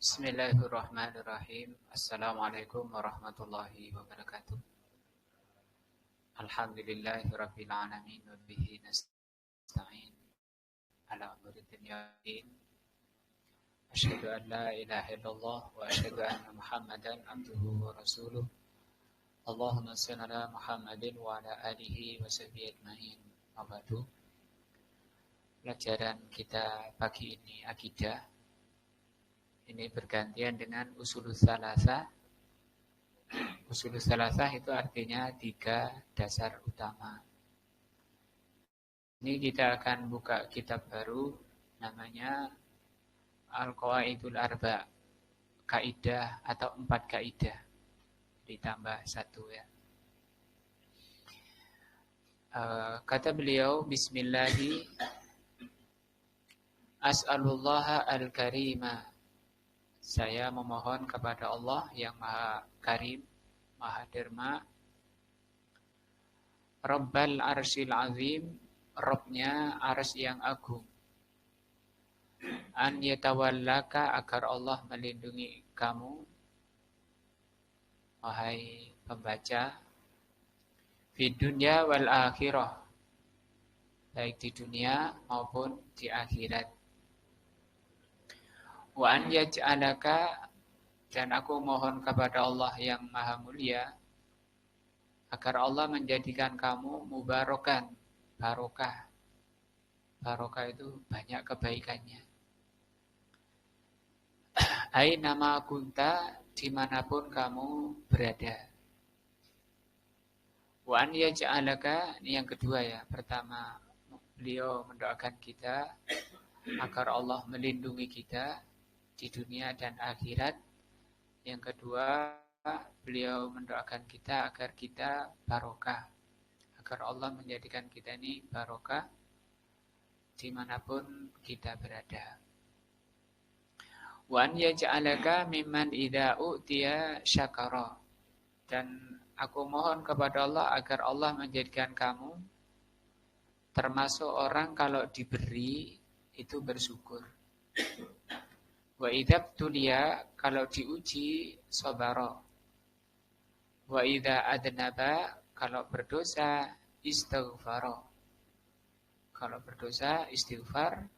Bismillahirrahmanirrahim. Assalamualaikum warahmatullahi wabarakatuh. Alhamdulillahirabbil alamin wa bihi nasta'in ala umuri dunya waddin. Asyhadu an la ilaha illallah wa asyhadu anna Muhammadan abduhu wa rasuluh. Allahumma shalli ala Muhammadin wa ala alihi wa sahbihi ajmain. Wabadu. Pelajaran kita pagi ini akidah. Ini bergantian dengan usulus salasah. Usulus salasah itu artinya 3 dasar utama. Ini kita akan buka kitab baru namanya Al-Qawaidul Arba, kaidah atau 4 kaidah ditambah 1 ya. Kata beliau, Bismillahi as'alullaha al-karima. Saya memohon kepada Allah yang Maha Karim, Maha Derma, Rabbal Arsyil Azim, Rabbnya arsy yang agung. An yatawallaka, agar Allah melindungi kamu, wahai pembaca, di dunia wal akhirah, baik di dunia maupun di akhirat. Wa an yaj'alaka, dan aku mohon kepada Allah yang Maha Mulia agar Allah menjadikan kamu mubarakan, barokah. Barokah itu banyak kebaikannya. Aina ma kunta, dimanapun kamu berada. Wa an yaj'alaka, ini yang kedua ya. Pertama, beliau mendoakan kita agar Allah melindungi kita di dunia dan akhirat. Yang kedua, beliau mendoakan kita agar kita barokah, agar Allah menjadikan kita ini barokah dimanapun kita berada. Wa an yaj'alaka mimman idza u'tiya syakara, dan aku mohon kepada Allah agar Allah menjadikan kamu termasuk orang kalau diberi itu bersyukur. Wa idza tulia, kalau diuji sabara. Wa idza adnaba, kalau berdosa istighfara. Kalau berdosa istighfar.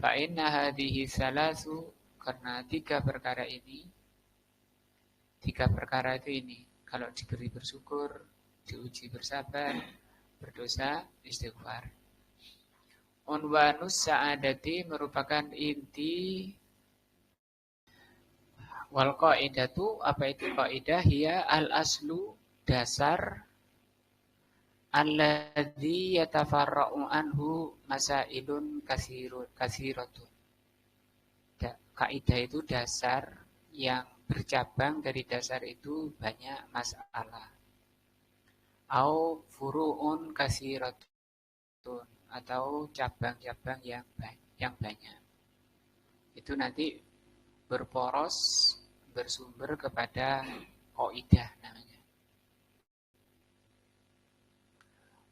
Fa inna hadhihi salasu, karena 3 perkara ini, 3 perkara itu ini, kalau diberi bersyukur, diuji bersabar, berdosa istighfar. Unwanus sa'adati, merupakan inti. Wal qaidatu, apa itu qaidah? Hiya al-aslu, dasar, alladzi yatafarra'u anhu masailun katsiratun. Kaidah itu dasar yang bercabang, dari dasar itu banyak masalah. Au furu'un katsiratun, atau cabang-cabang yang banyak. Itu nanti berporos, bersumber kepada kaidah namanya.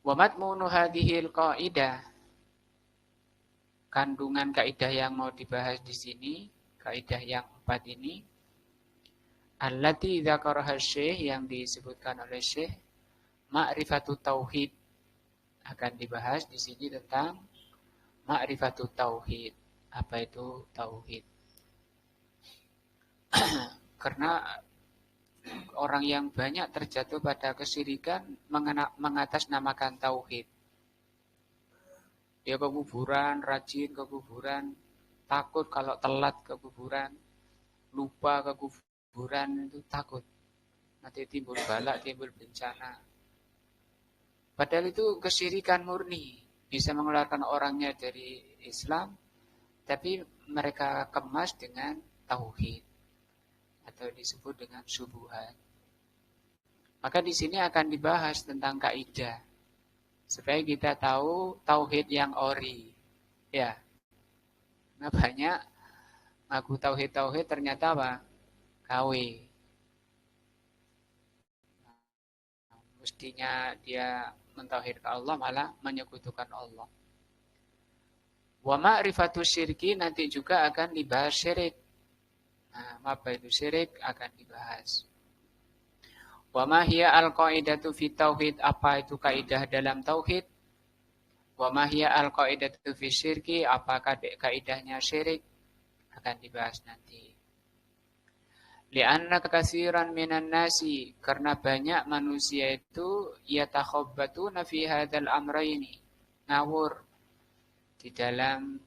Wa matmunu hadhil qaidah, kandungan kaidah yang mau dibahas di sini, kaidah yang 4 ini, allati dzakaraha Syekh, yang disebutkan oleh Syekh, ma'rifatut tauhid, akan dibahas di sini tentang ma'rifatut tauhid. Apa itu tauhid? Karena orang yang banyak terjatuh pada kesyirikan mengatasnamakan tauhid. Dia ke kuburan, rajin ke kuburan, takut kalau telat ke kuburan, lupa ke kuburan, itu takut. Nanti timbul balak, timbul bencana. Padahal itu kesyirikan murni, bisa mengeluarkan orangnya dari Islam, tapi mereka kemas dengan tauhid, atau disebut dengan syubhat. Maka di sini akan dibahas tentang kaidah, supaya kita tahu tauhid yang ori. Ya. Nah, banyak ngaku tauhid ternyata apa? KW. Mestinya dia mentauhidkan Allah, malah menyekutukan Allah. Wa ma'rifatu syirki, nanti juga akan dibahas syirik. apa itu syirik akan dibahas. Wa ma hiya al-qaidatu fi tauhid, apa itu kaidah dalam tauhid? Wa ma hiya al-qaidatu fi syirki, apakah kaidahnya syirik akan dibahas nanti. Li'anna katsiran minan nasi, karena banyak manusia itu yatakhabbatuna fi hadzal amrayni, ngawur di dalam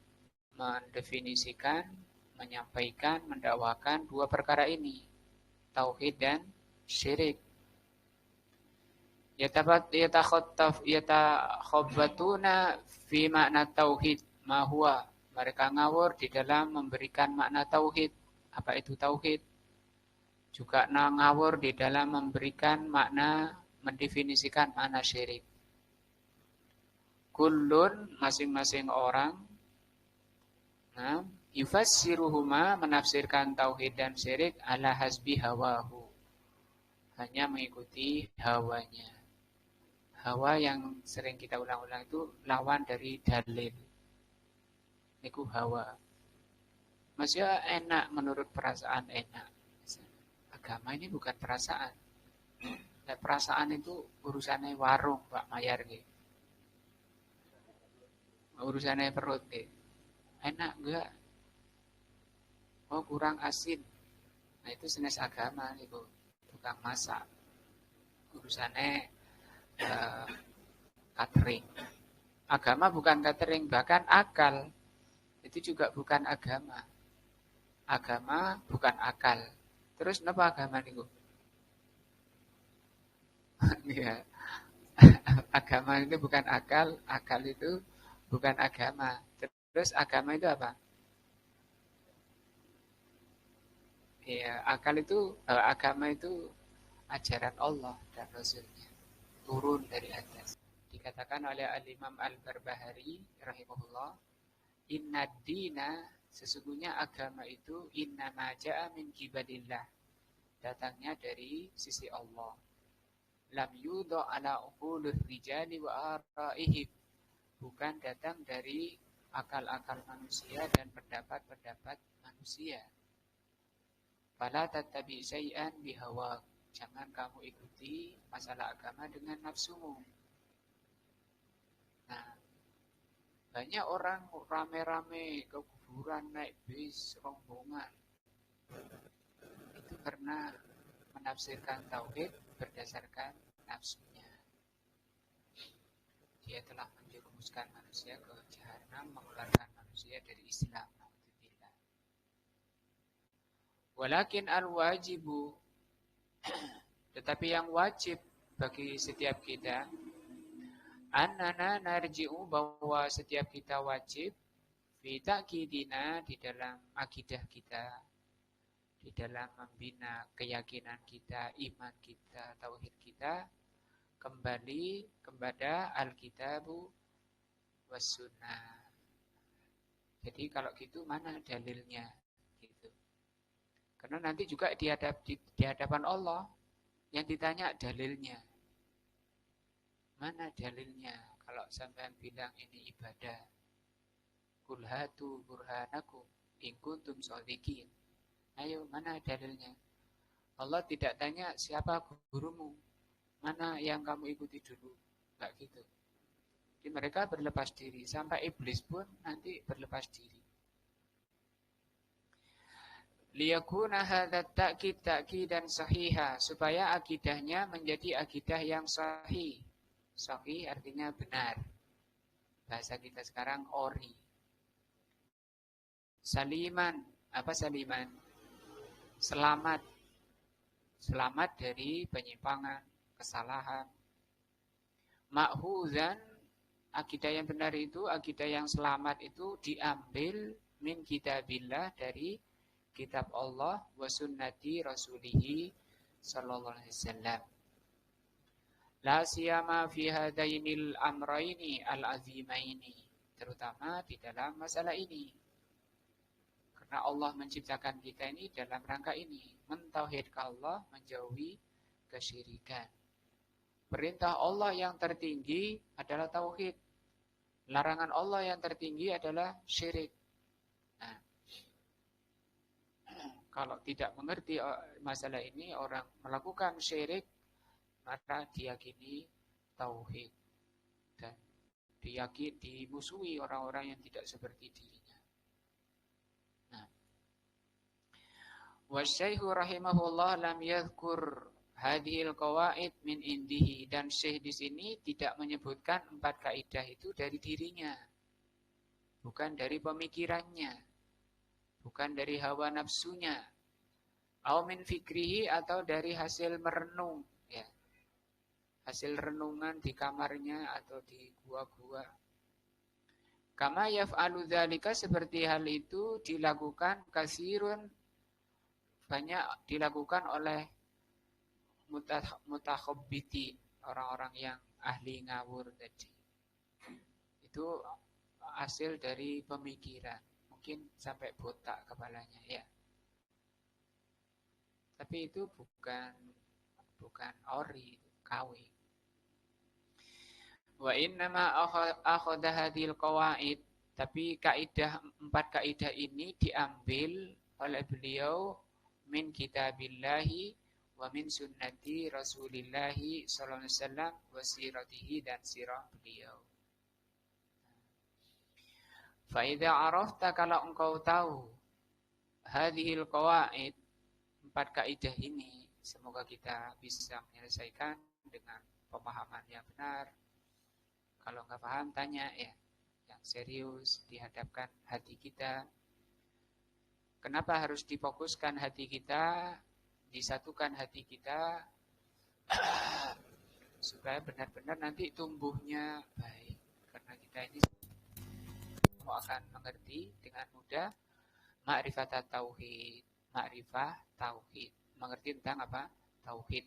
mendefinisikan, menyampaikan, mendakwakan dua perkara ini, tauhid dan syirik. Yatakhabbatuna fi makna tauhid ma huwa, mereka ngawur di dalam memberikan makna tauhid, apa itu tauhid? Juga ngawur di dalam memberikan makna, mendefinisikan makna syirik. Kullun, masing-masing orang, yufassiruhuma, menafsirkan tauhid dan syirik ala hasbi hawahu, hanya mengikuti hawanya. Hawa yang sering kita ulang-ulang itu lawan dari dalil. Itu hawa. Maksudnya enak, menurut perasaan enak. Agama ini bukan perasaan. Nah, perasaan itu urusannya warung, Pak Mayar gitu. Urusannya perut gitu. Enak enggak? Oh, kurang asin. Nah, itu jenis agama itu, tukang masak. Urusannya catering. Agama bukan catering, bahkan akal itu juga bukan agama. Agama bukan akal. Terus kenapa agama niku? Ya. Agama itu bukan akal, akal itu bukan agama. Terus agama itu apa? Ya, akal itu, agama itu ajaran Allah dan Rasulnya, turun dari atas. Dikatakan oleh Al-Imam Al-Barbahari rahimahullah, inna dina, sesungguhnya agama itu innama ja'a min kibalillah, datangnya dari sisi Allah. Lam yudha ala uqulur rijali wa araihim, bukan datang dari akal-akal manusia dan pendapat-pendapat manusia. Fala tattabi syai'an bihawa, jangan kamu ikuti masalah agama dengan nafsumu. Nah, banyak orang rame-rame ke kuburan naik bis rombongan. Itu karena menafsirkan tauhid berdasarkan nafsunya. Dia telah menjerumuskan manusia ke jahanam, mengeluarkan manusia dari Islam. Walakin al-wajibu, tetapi yang wajib bagi setiap kita, annana narji'u, bahwa setiap kita wajib fi ta'kidina, di dalam akidah kita, di dalam membina keyakinan kita, iman kita, tauhid kita, kembali kepada Alkitabu was sunnah. Jadi kalau gitu mana dalilnya? Gitu. Karena nanti juga di hadapan Allah yang ditanya dalilnya. Mana dalilnya? Kalau sampean bilang ini ibadah, qul hatu burhanakum in kuntum shodiqin. Ayo, mana dalilnya? Allah tidak tanya siapa gurumu, mana yang kamu ikuti dulu. Enggak gitu. Jadi mereka berlepas diri, sampai iblis pun nanti berlepas diri. Liyakuna hadat ta'kid dan sahiha, supaya akidahnya menjadi akidah yang sahih. Sahih artinya benar. Bahasa kita sekarang ori. Saliman, apa saliman? Selamat. Selamat dari penyimpangan, kesalahan. Ma'huzan, akidah yang benar itu, akidah yang selamat itu diambil min kitabillah, dari kitab Allah, wa sunnati rasulihi sallallahu alaihi wasallam. La siyama fi hadainil amraini al-azimaini, terutama di dalam masalah ini. Karena Allah menciptakan kita ini dalam rangka ini, mentauhidkan Allah, menjauhi kesyirikan. Perintah Allah yang tertinggi adalah tauhid. Larangan Allah yang tertinggi adalah syirik. Nah, Kalau tidak mengerti masalah ini, orang melakukan syirik, maka diyakini tauhid dan dimusuhi orang-orang yang tidak seperti dirinya. Nah, wasyaihu rahimahullah lam yadhkur hadhil qawaid min indihi, dan syekh di sini tidak menyebutkan 4 kaidah itu dari dirinya, bukan dari pemikirannya, bukan dari hawa nafsunya, au min fikrihi, atau dari hasil merenung, ya, hasil renungan di kamarnya atau di gua-gua. Kama yaf'alu dzalika, seperti hal itu dilakukan kasirun, banyak dilakukan oleh mutakhabbitin, orang-orang yang ahli ngawur tadi. Itu hasil dari pemikiran, mungkin sampai botak kepalanya, ya. Tapi itu bukan ori, KW. Wa innama akhadha hadhil qawaid, tapi 4 kaidah ini diambil oleh beliau min kitabillahi wa min sunnati Rasulillahi sallallahu alaihi wasallam wa siratihi, dan sirah beliau. Fa idza arafta, kalau engkau tahu hadhil qawaid, 4 kaidah ini, semoga kita bisa menyelesaikan dengan pemahaman yang benar. Kalau nggak paham, tanya, ya, yang serius, dihadapkan hati kita. Kenapa harus difokuskan hati kita, disatukan hati kita, supaya benar-benar nanti tumbuhnya baik. Karena kita ini semua akan mengerti dengan mudah ma'rifat tauhid, mengerti tentang apa? Tauhid.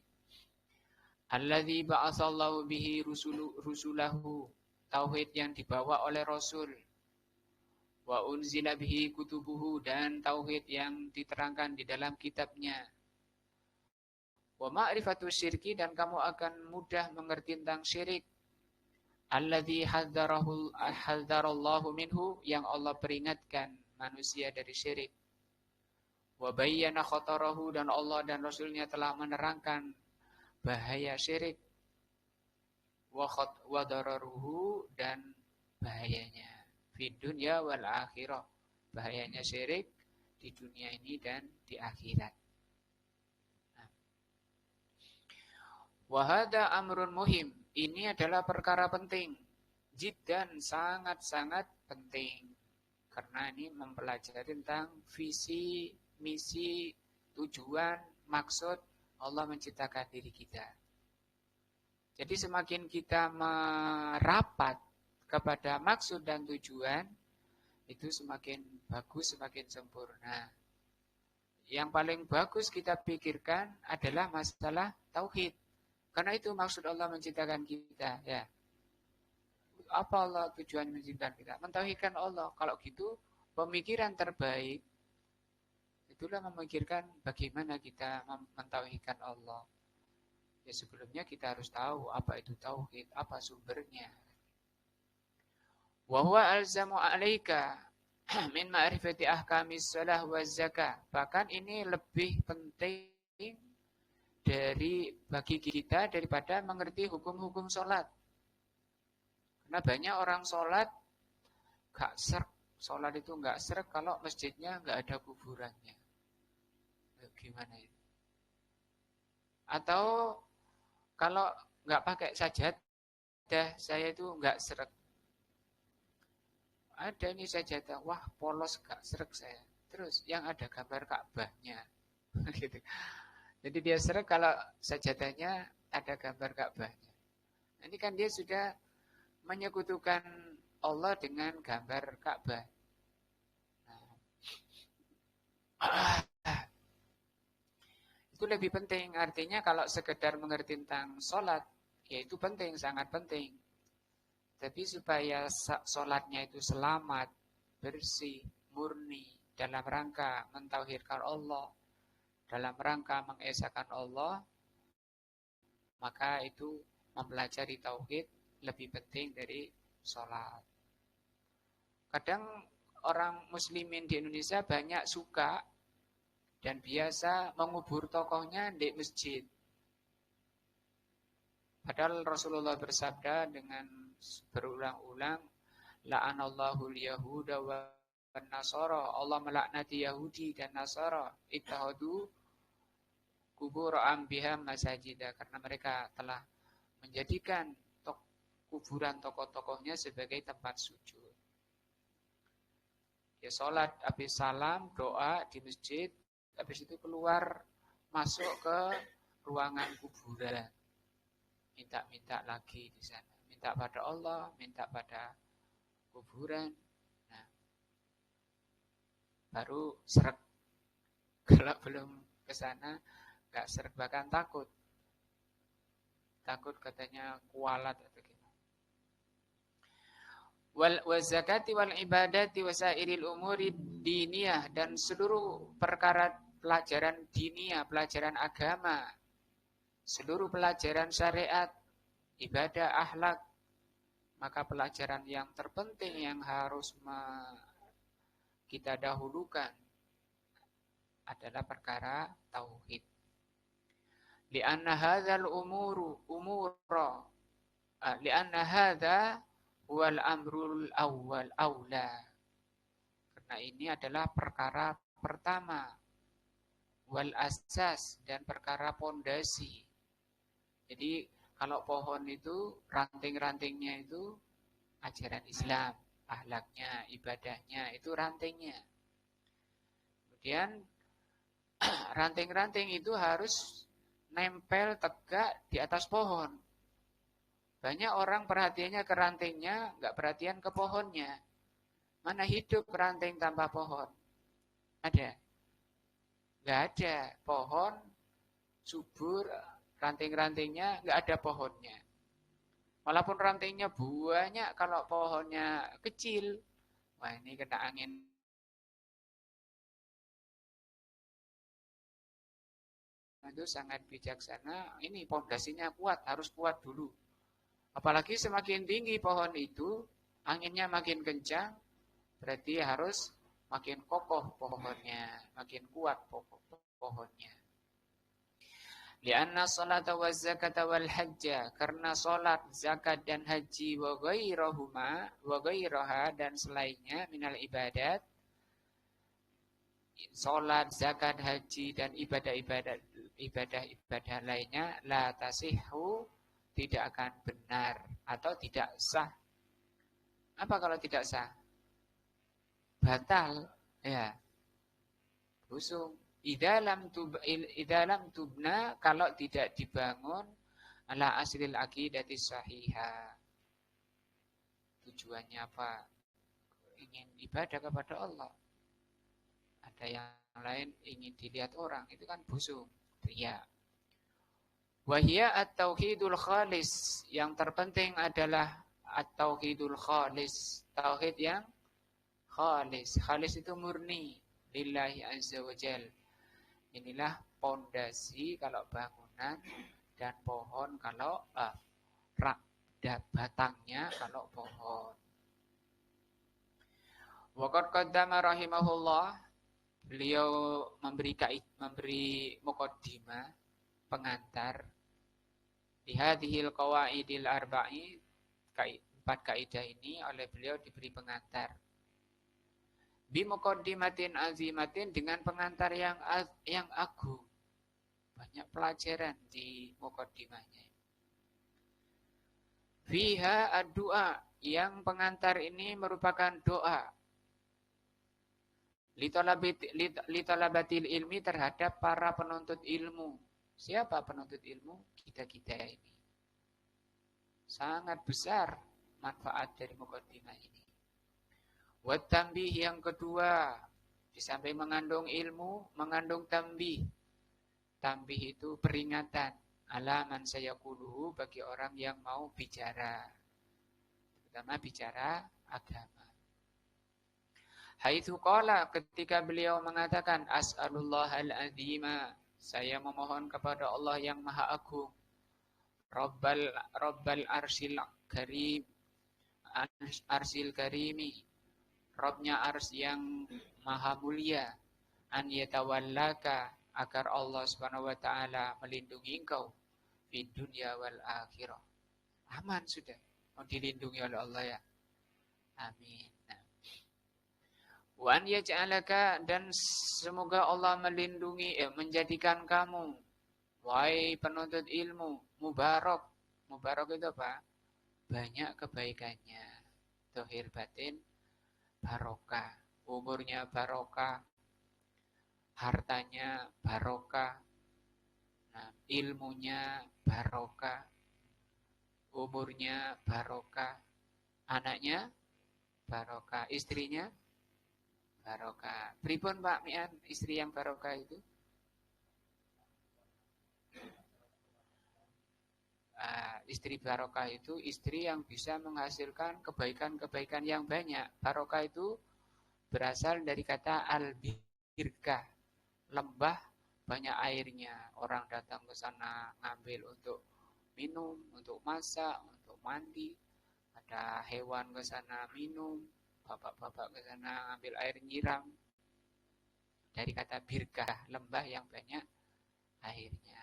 Alladzi ba'atsallahu bihi rusulahu, tauhid yang dibawa oleh Rasul. Wa unzila bihi kutubuhu, dan tauhid yang diterangkan di dalam kitabnya. Wa ma'rifatu syirki, dan kamu akan mudah mengerti tentang syirik. Alladzi hadzarallahu minhu, yang Allah peringatkan manusia dari syirik. Wa bayyana khatarahu, dan Allah dan Rasulnya telah menerangkan bahaya syirik, wa dararuhu, dan bahayanya fi dunya wal akhirah, bahayanya syirik di dunia ini dan di akhirat. Wa hadza amrun muhim, ini adalah perkara penting, jiddan, sangat-sangat penting, karena ini mempelajari tentang visi, misi, tujuan, maksud Allah menciptakan diri kita. Jadi semakin kita merapat kepada maksud dan tujuan, itu semakin bagus, semakin sempurna. Yang paling bagus kita pikirkan adalah masalah tauhid. Karena itu maksud Allah menciptakan kita, ya. Apa Allah tujuan menciptakan kita? Mentauhidkan Allah. Kalau gitu, pemikiran terbaik itulah memikirkan bagaimana kita mentauhidkan Allah. Ya, sebelumnya kita harus tahu apa itu tauhid, apa sumbernya. Wa huwa alzamu 'alaika min ma'rifati ahkamis shalah wa zakah. Bahkan ini lebih penting bagi kita daripada mengerti hukum-hukum sholat. Karena banyak orang sholat gak serk. Sholat itu gak serk kalau masjidnya gak ada kuburannya. Gimana itu? Atau kalau nggak pakai sajadah, saya itu nggak seret. Ada ini sajadah, wah polos nggak seret saya. Terus yang ada gambar Ka'bahnya, gitu. Jadi dia seret kalau sajadahnya ada gambar Ka'bahnya. Ini kan dia sudah menyekutukan Allah dengan gambar Ka'bah. Itu lebih penting, artinya kalau sekedar mengerti tentang sholat, ya itu penting, sangat penting. Tapi supaya sholatnya itu selamat, bersih, murni, dalam rangka mentauhidkan Allah, dalam rangka mengesahkan Allah, maka itu mempelajari tauhid lebih penting dari sholat. Kadang orang muslimin di Indonesia banyak suka dan biasa mengubur tokohnya di masjid. Padahal Rasulullah bersabda dengan berulang-ulang, la'anallahu al-yahuda wa nasara. Allah melaknati Yahudi dan Nasara. Ittahadu kubur anbiham masajidah. Karena mereka telah menjadikan kuburan tokoh-tokohnya sebagai tempat sujud. Ya sholat, habis salam, doa di masjid, habis itu keluar, masuk ke ruangan kuburan. Minta-minta lagi di sana. Minta pada Allah, minta pada kuburan. Nah, baru seret. Kalau belum ke sana, nggak seret, bahkan takut. Takut katanya kualat atau gitu. Wal zakati wal ibadati wasairil umuri diniyah, dan seluruh perkara pelajaran diniyah, pelajaran agama, seluruh pelajaran syariat, ibadah, akhlak, maka pelajaran yang terpenting yang harus kita dahulukan adalah perkara tauhid. Li'anna hadzal li'anna hadza wal amrul awwal aula. Karena ini adalah perkara pertama, wal asas, dan perkara pondasi. Jadi kalau pohon itu ranting-rantingnya itu ajaran Islam, akhlaknya, ibadahnya, itu rantingnya. Kemudian ranting-ranting itu harus nempel tegak di atas pohon. Banyak orang perhatiannya ke rantingnya, nggak perhatian ke pohonnya. Mana hidup ranting tanpa pohon? Ada? Nggak ada. Pohon subur, ranting-rantingnya nggak ada pohonnya. Walaupun rantingnya banyak, kalau pohonnya kecil, wah ini kena angin. Itu sangat bijaksana. Ini pondasinya kuat, harus kuat dulu. Apalagi semakin tinggi pohon itu, anginnya makin kencang, berarti harus makin kokoh pohonnya, makin kuat pohonnya. Lianna salata wa zakata wal hajja, karena salat, zakat dan haji wa ghairaha dan selainnya minal ibadat, salat, zakat, haji dan ibadah-ibadah lainnya la tasihhu, tidak akan benar atau tidak sah. Apa kalau tidak sah? Batal, ya. Busung. Idza lam tubna, kalau tidak dibangun ala aslil aqidati sahihah. Tujuannya apa? Ingin ibadah kepada Allah. Ada yang lain ingin dilihat orang, itu kan busung, riya. Wahia at-tauhidul khalis, yang terpenting adalah at-tauhidul khalis, tauhid yang khalis. Khalis itu murni, lillahi azza wa jal. Inilah pondasi kalau bangunan, dan pohon kalau batangnya kalau pohon. Waqad qaddama rahimahullah, beliau memberi muqaddimah, pengantar, bihadhil qawaidil arba'i, 4 kaidah ini oleh beliau diberi pengantar. Bimuqaddimatin azimatin, dengan pengantar yang agung. Banyak pelajaran di muqaddimahnya. Fiha ad-du'a, yang pengantar ini merupakan doa. Litalabatil ilmi, terhadap para penuntut ilmu. Siapa penuntut ilmu? Kita-kita ini. Sangat besar manfaat dari muqaddimah ini. Wat tambih, yang kedua, di samping mengandung ilmu, mengandung tambih. Tambih itu peringatan, alaman sayaquluhu, bagi orang yang mau bicara, terutama bicara agama. Haitsu qala, ketika beliau mengatakan as'alullahal azima, saya memohon kepada Allah yang maha agung, Rabbal arsil karim, arsil karimi, Rabbnya ars yang maha mulia, an yatawallaka, agar Allah Subhanahu wa taala melindungi engkau di dunia wal akhirah. Aman sudah, mau dilindungi oleh Allah ya. Amin. Nah. Wa an yaj'alaka, dan semoga Allah melindungi menjadikan kamu, wahai penuntut ilmu, mubarak. Mubarak itu apa? Banyak kebaikannya. Zahir batin barokah, umurnya barokah, hartanya barokah, nah, ilmunya barokah, umurnya barokah, anaknya barokah, istrinya barokah. Pripun Pak Mian, istri yang barokah itu? Istri barokah itu istri yang bisa menghasilkan kebaikan-kebaikan yang banyak. Barokah itu berasal dari kata al-birkah, lembah banyak airnya. Orang datang ke sana ngambil untuk minum, untuk masak, untuk mandi. Ada hewan ke sana minum, bapak-bapak ke sana ngambil air nyiram. Dari kata birkah, lembah yang banyak airnya.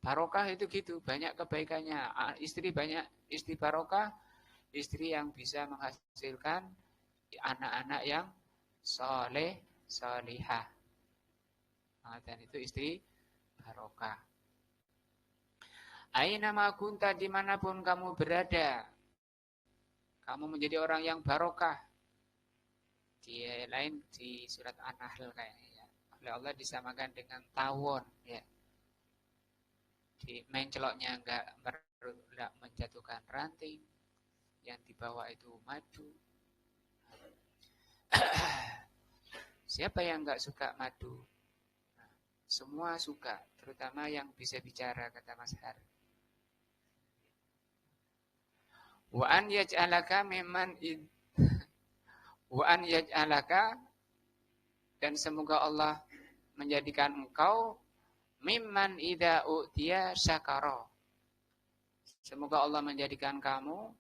Barokah itu gitu, banyak kebaikannya. Istri banyak, istri barokah, istri yang bisa menghasilkan anak-anak yang soleh, solihah. Dan itu istri barokah. Aina ma kunta, dimanapun kamu berada, kamu menjadi orang yang barokah. Di lain di surat An-Nahl kayaknya ya. Oleh Allah disamakan dengan tawon ya. Di menceloknya enggak menjatuhkan ranting, yang dibawa itu madu. Siapa yang enggak suka madu? Nah, semua suka, terutama yang bisa bicara, kata Mas Har. Wa an yaj'alaka mimman wa an yaj'alaka, dan semoga Allah menjadikan engkau mimman idza u'tiya syakara. Semoga Allah menjadikan kamu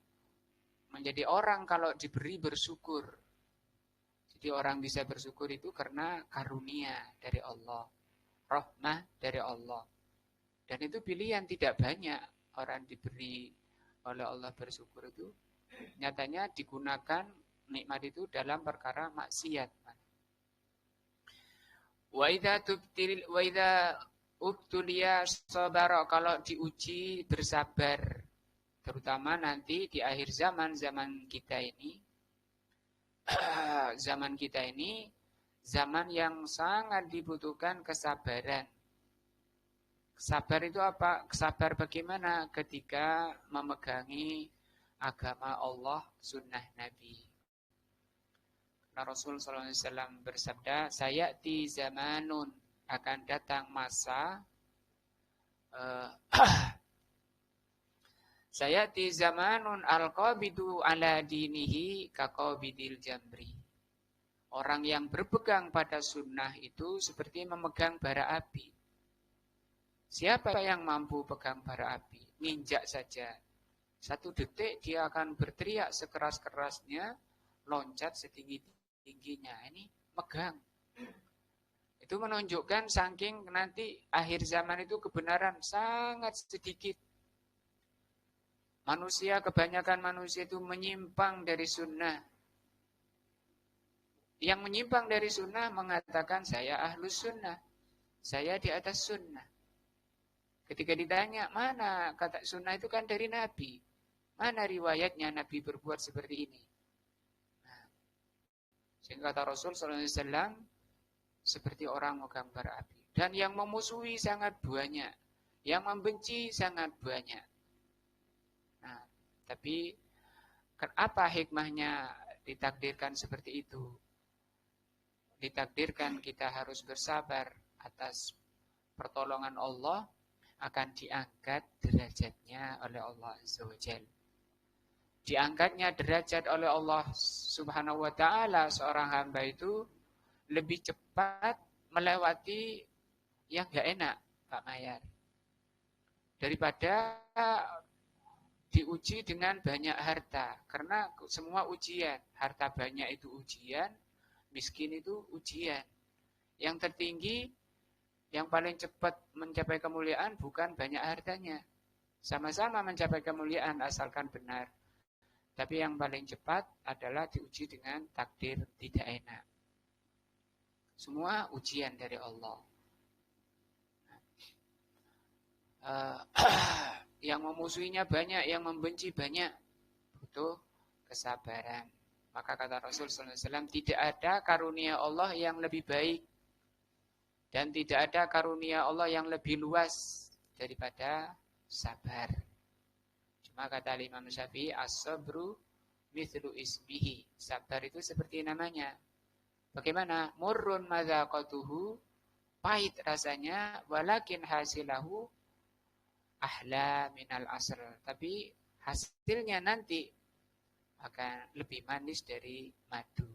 menjadi orang kalau diberi bersyukur. Jadi orang bisa bersyukur itu karena karunia dari Allah, rahmah dari Allah. Dan itu pilihan, tidak banyak orang diberi oleh Allah bersyukur itu. Nyatanya digunakan nikmat itu dalam perkara maksiat. Wa idza ubtuliya sabara, kalau diuji bersabar. Terutama nanti di akhir zaman, zaman kita ini zaman yang sangat dibutuhkan kesabaran. Sabar itu apa? Sabar bagaimana ketika memegangi agama Allah, sunnah Nabi. Nah, Rasul SAW bersabda, sayati zamanun, akan datang masa sayati zamanun al-qabidu ala dinihi kaqabidil jamri. Orang yang berpegang pada sunnah itu seperti memegang bara api. Siapa yang mampu pegang bara api? Nginjak saja. 1 detik dia akan berteriak sekeras-kerasnya, loncat setinggi-tingginya. Ini megang. Itu menunjukkan saking nanti akhir zaman itu kebenaran sangat sedikit. Kebanyakan manusia itu menyimpang dari sunnah. Yang menyimpang dari sunnah mengatakan saya ahlus sunnah. Saya di atas sunnah. Ketika ditanya, mana kata sunnah itu kan dari Nabi. Mana riwayatnya Nabi berbuat seperti ini? Nah, sehingga kata Rasul SAW, seperti orang memegang bara api. Dan yang memusuhi sangat banyak. Yang membenci sangat banyak. Nah, tapi apa hikmahnya ditakdirkan seperti itu? Ditakdirkan kita harus bersabar atas pertolongan Allah, akan diangkat derajatnya oleh Allah Azza wa Jalla. Diangkatnya derajat oleh Allah Subhanahu wa taala seorang hamba itu lebih cepat melewati yang enggak enak, Pak Mayar. Daripada diuji dengan banyak harta. Karena semua ujian. Harta banyak itu ujian, miskin itu ujian. Yang tertinggi, yang paling cepat mencapai kemuliaan bukan banyak hartanya. Sama-sama mencapai kemuliaan asalkan benar. Tapi yang paling cepat adalah diuji dengan takdir tidak enak. Semua ujian dari Allah. Yang memusuhinya banyak, yang membenci banyak. Butuh kesabaran. Maka kata Rasul SAW, tidak ada karunia Allah yang lebih baik. Dan tidak ada karunia Allah yang lebih luas daripada sabar. Cuma kata Imam Syafi'i, as-sabru mithlu ismihi. Sabar itu seperti namanya. Bagaimana? Murrun madzaqatuhu, pahit rasanya, walakin hasilahu ahla minal asr. Tapi hasilnya nanti akan lebih manis dari madu.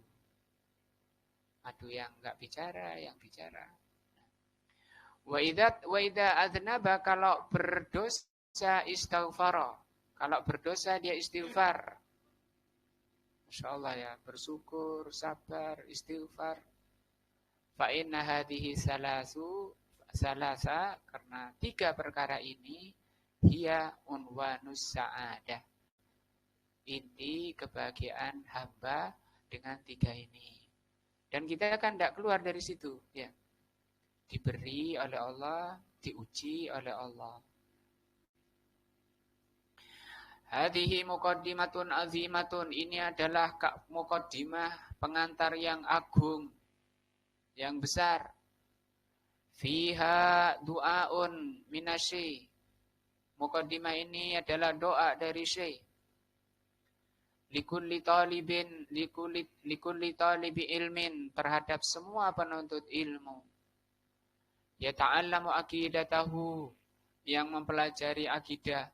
Madu yang enggak bicara, yang bicara. Wa idza adnaba, kalau berdosa istighfar. Kalau berdosa dia istighfar. Masya Allah ya, bersyukur, sabar, istighfar. Fa inna hadhihi salasa, karena 3 perkara ini hiya unwanus sa'adah. Inti kebahagiaan hamba dengan 3 ini. Dan kita kan tidak keluar dari situ, ya. Diberi oleh Allah, diuji oleh Allah. Hadhihi muqaddimatun azimatun, ini adalah muqaddimah, pengantar yang agung, yang besar. Fiha du'aun minasy. Muqaddimah ini adalah doa dari Syekh. Likulli talibi ilmin, terhadap semua penuntut ilmu. Yata'allamu aqidatahu, yang mempelajari akidah.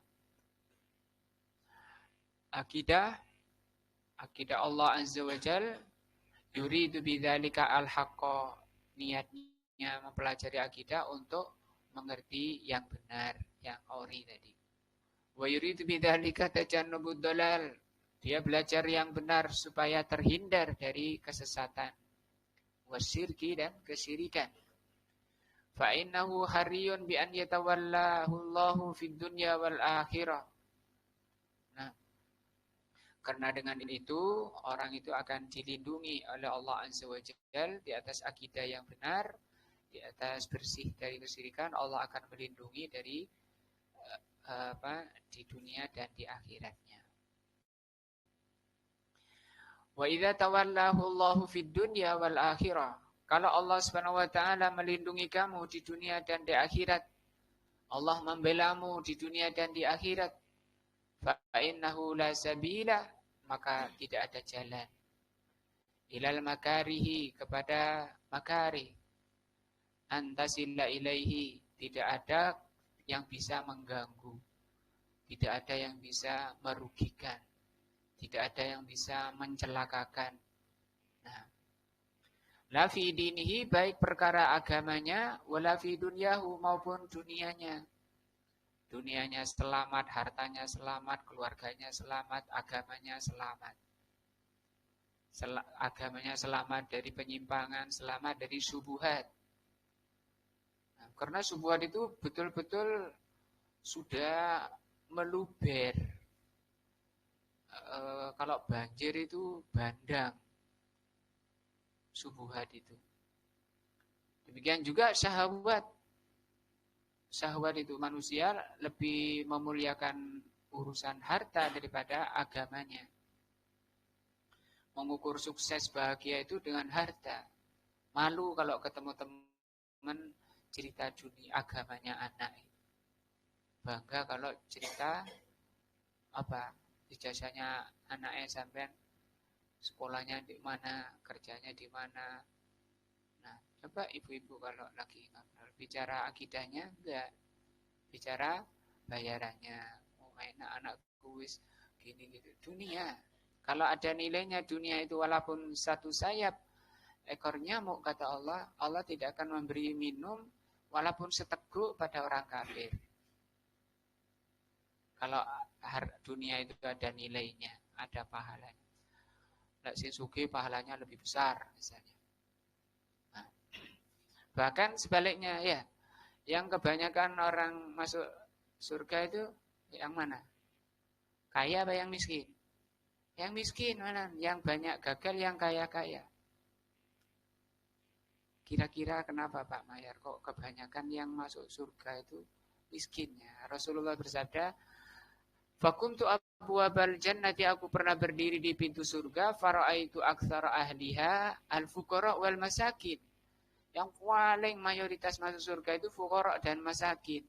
Akidah Allah Azza wa Jal, yuridu bidzalika al-haqqa, niatnya mempelajari akidah untuk mengerti yang benar, yang ori tadi. Wa yuridu bidzalika tajannubud dhalal, dia belajar yang benar supaya terhindar dari kesesatan, wasyirki, dan kesyirikan. Fa innahu hariyun bi an yatawallahu Allahu fid dunya wal akhirah. Nah, karena dengan itu orang itu akan dilindungi oleh Allah Azza wa Jalla di atas akidah yang benar, di atas bersih dari kesyirikan. Allah akan melindungi dari di dunia dan di akhiratnya. Wa idza tawallahu Allahu fid dunya wal akhirah, kalau Allah Subhanahu wa taala melindungi kamu di dunia dan di akhirat, Allah membelamu di dunia dan di akhirat, fa innahu la sabila, maka tidak ada jalan, ilal makarihi, kepada makarih, antasilla ilaihi, tidak ada yang bisa mengganggu, tidak ada yang bisa merugikan, tidak ada yang bisa mencelakakan. Nah, la fi dinihi, baik perkara agamanya, wala fi dunyahu, maupun dunianya. Dunianya selamat, hartanya selamat, keluarganya selamat, agamanya selamat. Agamanya selamat dari penyimpangan, selamat dari subuhat. Nah, karena subuhat itu betul-betul sudah meluber. Kalau banjir itu bandang. Subuhat itu. Demikian juga syahwat. Syahwat itu, manusia lebih memuliakan urusan harta daripada agamanya. Mengukur sukses bahagia itu dengan harta. Malu kalau ketemu teman cerita dunia agamanya anak. Bangga kalau cerita ijazahnya anaknya sampean, sekolahnya di mana, kerjanya di mana. Nah, coba ibu-ibu kalau lagi bicara akidahnya, enggak. Bicara bayarannya. Oh, enak anakku wis gini gitu. Dunia. Kalau ada nilainya dunia itu walaupun satu sayap ekor nyamuk, kata Allah, Allah tidak akan memberi minum walaupun seteguk pada orang kafir. Kalau dunia itu ada nilainya, ada pahalanya. Lek sing sugih pahalanya lebih besar misalnya. Nah, Bahkan sebaliknya ya, yang kebanyakan orang masuk surga itu yang mana? Kaya apa yang miskin? Yang miskin mana? Yang banyak gagal, yang kaya-kaya. Kira-kira kenapa Pak Mayar kok kebanyakan yang masuk surga itu miskinnya? Rasulullah bersabda, "Fakuntu abwabal jannati, aku pernah berdiri di pintu surga, faraitu aktsara ahliha al-fuqara wal masakin." Yang paling mayoritas masuk surga itu fuqara dan masakin.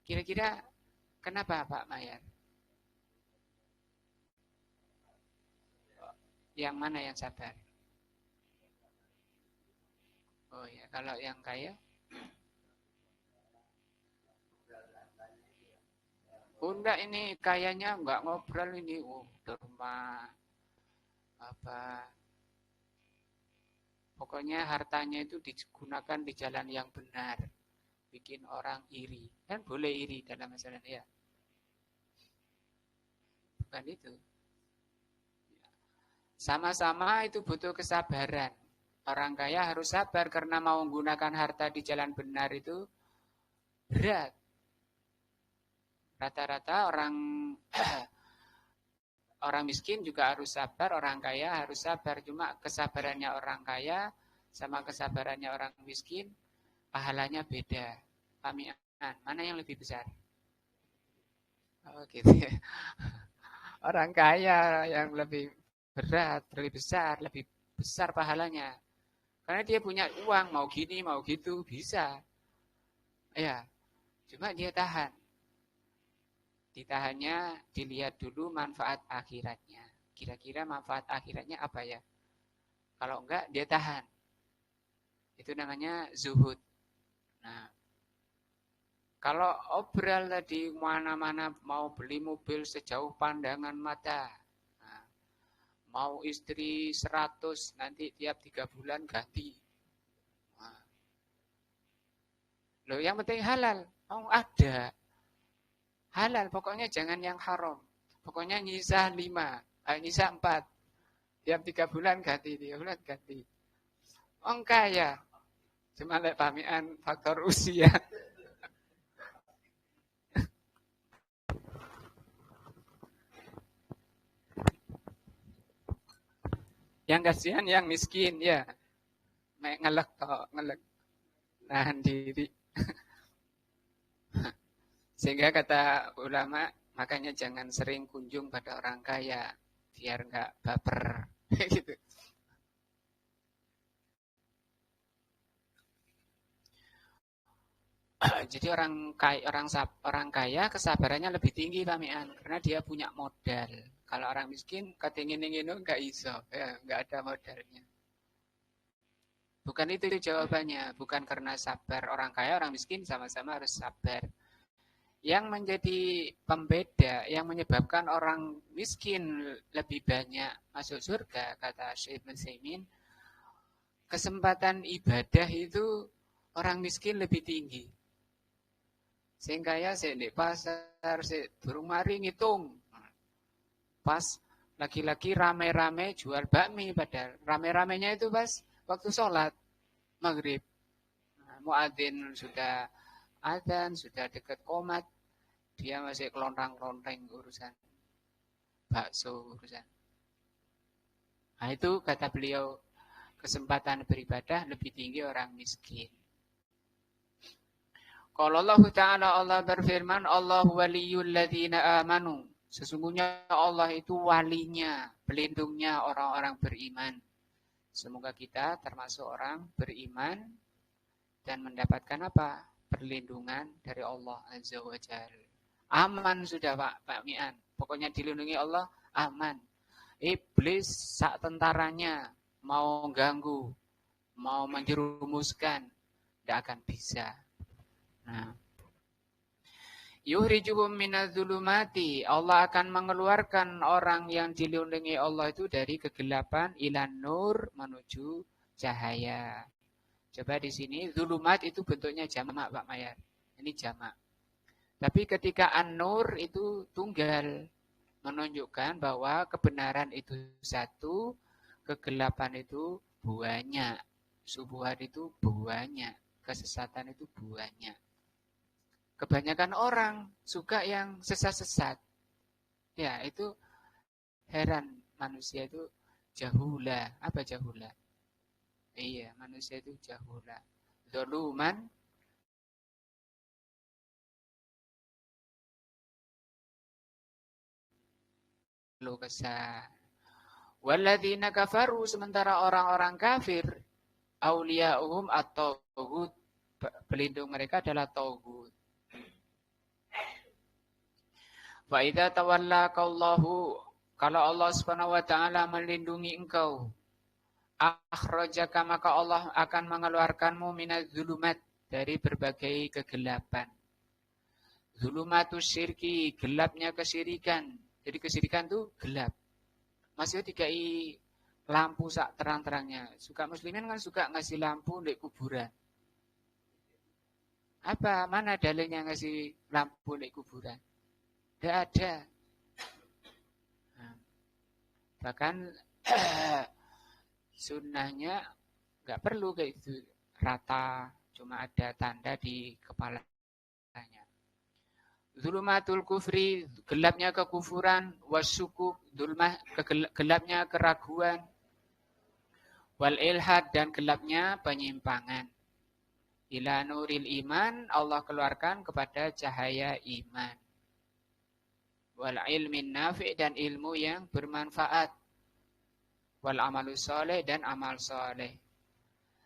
Kira-kira kenapa Pak Mayar? Yang mana yang sabar? Oh ya, kalau yang kaya? Oh enggak, ini kayaknya enggak ngobrol ini. Oh, derma apa? Pokoknya hartanya itu digunakan di jalan yang benar. Bikin orang iri. Kan boleh iri dalam masalah ya. Bukan itu. Sama-sama itu butuh kesabaran. Orang kaya harus sabar karena mau menggunakan harta di jalan benar itu berat. Rata-rata orang orang miskin juga harus sabar, orang kaya harus sabar. Cuma kesabarannya orang kaya sama kesabarannya orang miskin, pahalanya beda. Pamian, mana yang lebih besar? Oh gitu ya. Orang kaya yang lebih berat, lebih besar pahalanya. Karena dia punya uang, mau gini, mau gitu, bisa. Ya, cuma dia tahan. Ditahannya, dilihat dulu manfaat akhiratnya. Kira-kira manfaat akhiratnya apa ya? Kalau enggak, dia tahan. Itu namanya zuhud. Nah, kalau obral tadi mana-mana mau beli mobil sejauh pandangan mata. Nah, mau istri 100, nanti tiap 3 bulan ganti. Nah, loh, yang penting halal. Oh, ada. Halal, pokoknya jangan yang haram. Pokoknya nyisa 5, nyisa 4. Tiap 3 bulan ganti, 3 bulan ganti. Oh, kaya. Cuma lek pamian faktor usia. Yang kasihan yang miskin, ya. Ngelek toh, ngelek. Nahan diri. Sehingga kata ulama, makanya jangan sering kunjung pada orang kaya. Biar nggak baper. Gitu. Jadi orang kaya kesabarannya lebih tinggi pamian karena dia punya modal. Kalau orang miskin katengin ngene nggak iso, ya, nggak ada modalnya. Bukan itu jawabannya, bukan karena sabar orang kaya orang miskin sama-sama harus sabar. Yang menjadi pembeda, yang menyebabkan orang miskin lebih banyak masuk surga, kata Syekh Muslimin, kesempatan ibadah itu orang miskin lebih tinggi. Sehingga ya saya di pasar, saya durung mari ngitung. Pas lagi-lagi rame-rame jual bakmi, padahal rame-ramenya itu pas waktu sholat maghrib. Nah, muadzin sudah adzan, sudah dekat qomat, dia masih kelontang-kelonteng urusan bakso, urusan. Nah itu kata beliau, kesempatan beribadah lebih tinggi orang miskin. Kalau Allah Ta'ala, Allah berfirman, Allah waliyul ladina amanu. Sesungguhnya Allah itu walinya, pelindungnya orang-orang beriman. Semoga kita termasuk orang beriman dan mendapatkan apa? Perlindungan dari Allah Azza wa Jalla. Aman sudah Pak Mian. Pokoknya dilindungi Allah, aman. Iblis sak tentaranya mau ganggu, mau menjerumuskan, tidak akan bisa. Nah, yuhrijuhum minadz-dzulumati, Allah akan mengeluarkan orang yang dilindungi Allah itu dari kegelapan ilan nur menuju cahaya. Coba di sini zulumat itu bentuknya jamak Pak Mayar. Ini jamak. Tapi ketika an-nur itu tunggal, menunjukkan bahwa kebenaran itu satu, kegelapan itu banyak. Subuhat itu banyak, kesesatan itu banyak. Kebanyakan orang suka yang sesat-sesat. Ya, itu heran manusia itu jahula. Apa jahula? Iya, manusia itu jahula. Zoluman lu kesah. Walladzina kafaru sementara orang-orang kafir auliya'uhum atau tauhid, pelindung mereka adalah tauhid. Fa idza tawallaqallahu, kalau Allah Subhanahu wa taala melindungi engkau, akhrajaka maka Allah akan mengeluarkanmu minaz zulumat, dari berbagai kegelapan. Zulumatus syirki, gelapnya kesyirikan. Jadi kesyirikan itu gelap. Masih dikai lampu sak terang-terangnya. Suka muslimin kan suka ngasih lampu di kuburan. Apa? Mana dalilnya ngasih lampu di kuburan? Tidak ada. Nah, bahkan sunnahnya nggak perlu kayak itu rata, cuma ada tanda di kepalanya. Zulumatul kufri, gelapnya kekufuran, wasukuk, gelapnya keraguan, wal ilhad, dan gelapnya penyimpangan. Ila nuril iman, Allah keluarkan kepada cahaya iman. Wal ilmin nafi', dan ilmu yang bermanfaat. Wal amalu soleh, dan amal soleh.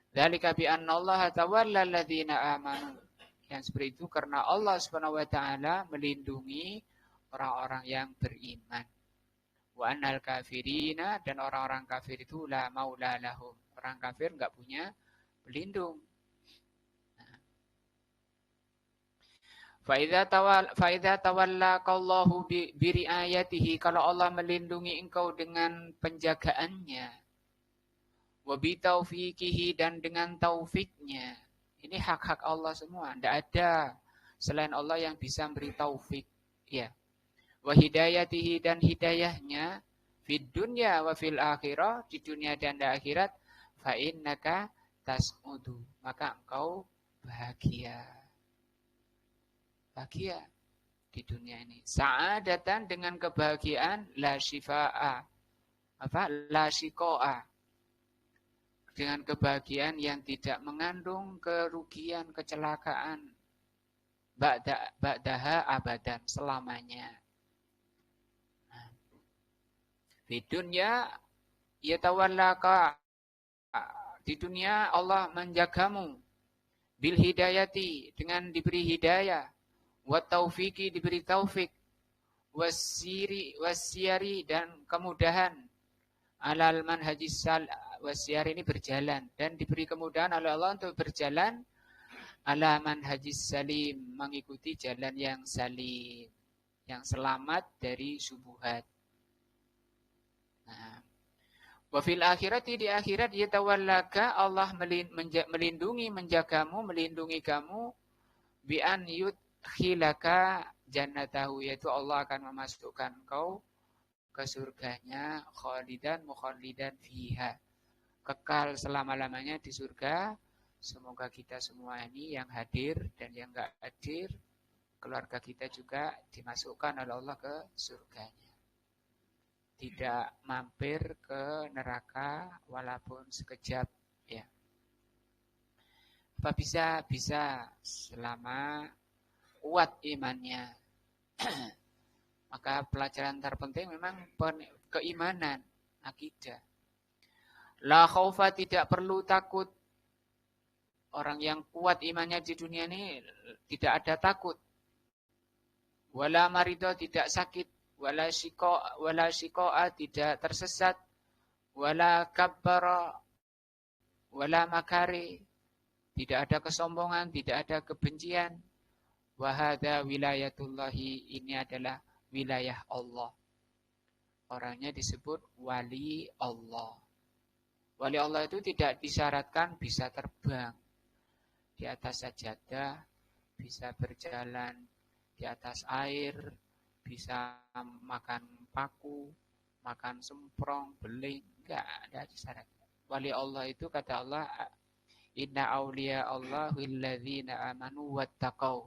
Dzalika bi anna Allah tawalla alladziina amanu. Yang seperti itu karena Allah Subhanahu wa taala melindungi orang-orang yang beriman. Wa annal kafirina, dan orang-orang kafir itu la maula lahum. Orang kafir enggak punya pelindung. Fa idza tawallaqallahu bi riayatihi, kalau Allah melindungi engkau dengan penjagaannya. Wa bi taufiqihi, dan dengan taufiknya. Ini hak-hak Allah semua. Tidak ada selain Allah yang bisa beri taufik. Ya. Wa hidayatihi, dan hidayahnya. Fid dunya wa fil akhirah, di dunia dan di akhirat. Fa innaka tas'udu, maka engkau bahagia. Bahagia di dunia ini. Sa'adatan, dengan kebahagiaan. La syifa'a. La syiko'a, dengan kebahagiaan yang tidak mengandung kerugian, kecelakaan. Ba'daha abadan, selamanya. Di dunia yatawallaka, di dunia Allah menjagamu. Bil hidayati, dengan diberi hidayah. Wa taufiqi, diberi taufik. Wasyari, dan kemudahan. Alal manhajis wasyar, ini berjalan, dan diberi kemudahan oleh Allah untuk berjalan ala manhajis salim, mengikuti jalan yang salim, yang selamat dari subuhat. Nah, wa fil akhirati, di akhirat yatawallaka, Allah melindungi, menjagamu, melindungi kamu, bi an yudkhilaka jannatahu, yaitu Allah akan memasukkan kau ke surganya, khalidan mukhalidan fiha, kekal selama-lamanya di surga. Semoga kita semua ini yang hadir dan yang enggak hadir, keluarga kita juga dimasukkan oleh Allah ke surganya. Tidak mampir ke neraka walaupun sekejap, ya. Apa bisa selama kuat imannya. Maka pelajaran terpenting memang keimanan, akidah. La khaufa, tidak perlu takut. Orang yang kuat imannya di dunia ini tidak ada takut. Wala marido, tidak sakit. Wala syiko'a, tidak tersesat. Wala kabbara, wala makari, tidak ada kesombongan, tidak ada kebencian. Wahada wilayatullahi, ini adalah wilayah Allah. Orangnya disebut wali Allah. Wali Allah itu tidak disyaratkan bisa terbang di atas sajadah, bisa berjalan di atas air, bisa makan paku, makan semprong, beling, enggak ada disyaratkan. Wali Allah itu kata Allah Inna awliya Allahi alladzina amanu wattaqau.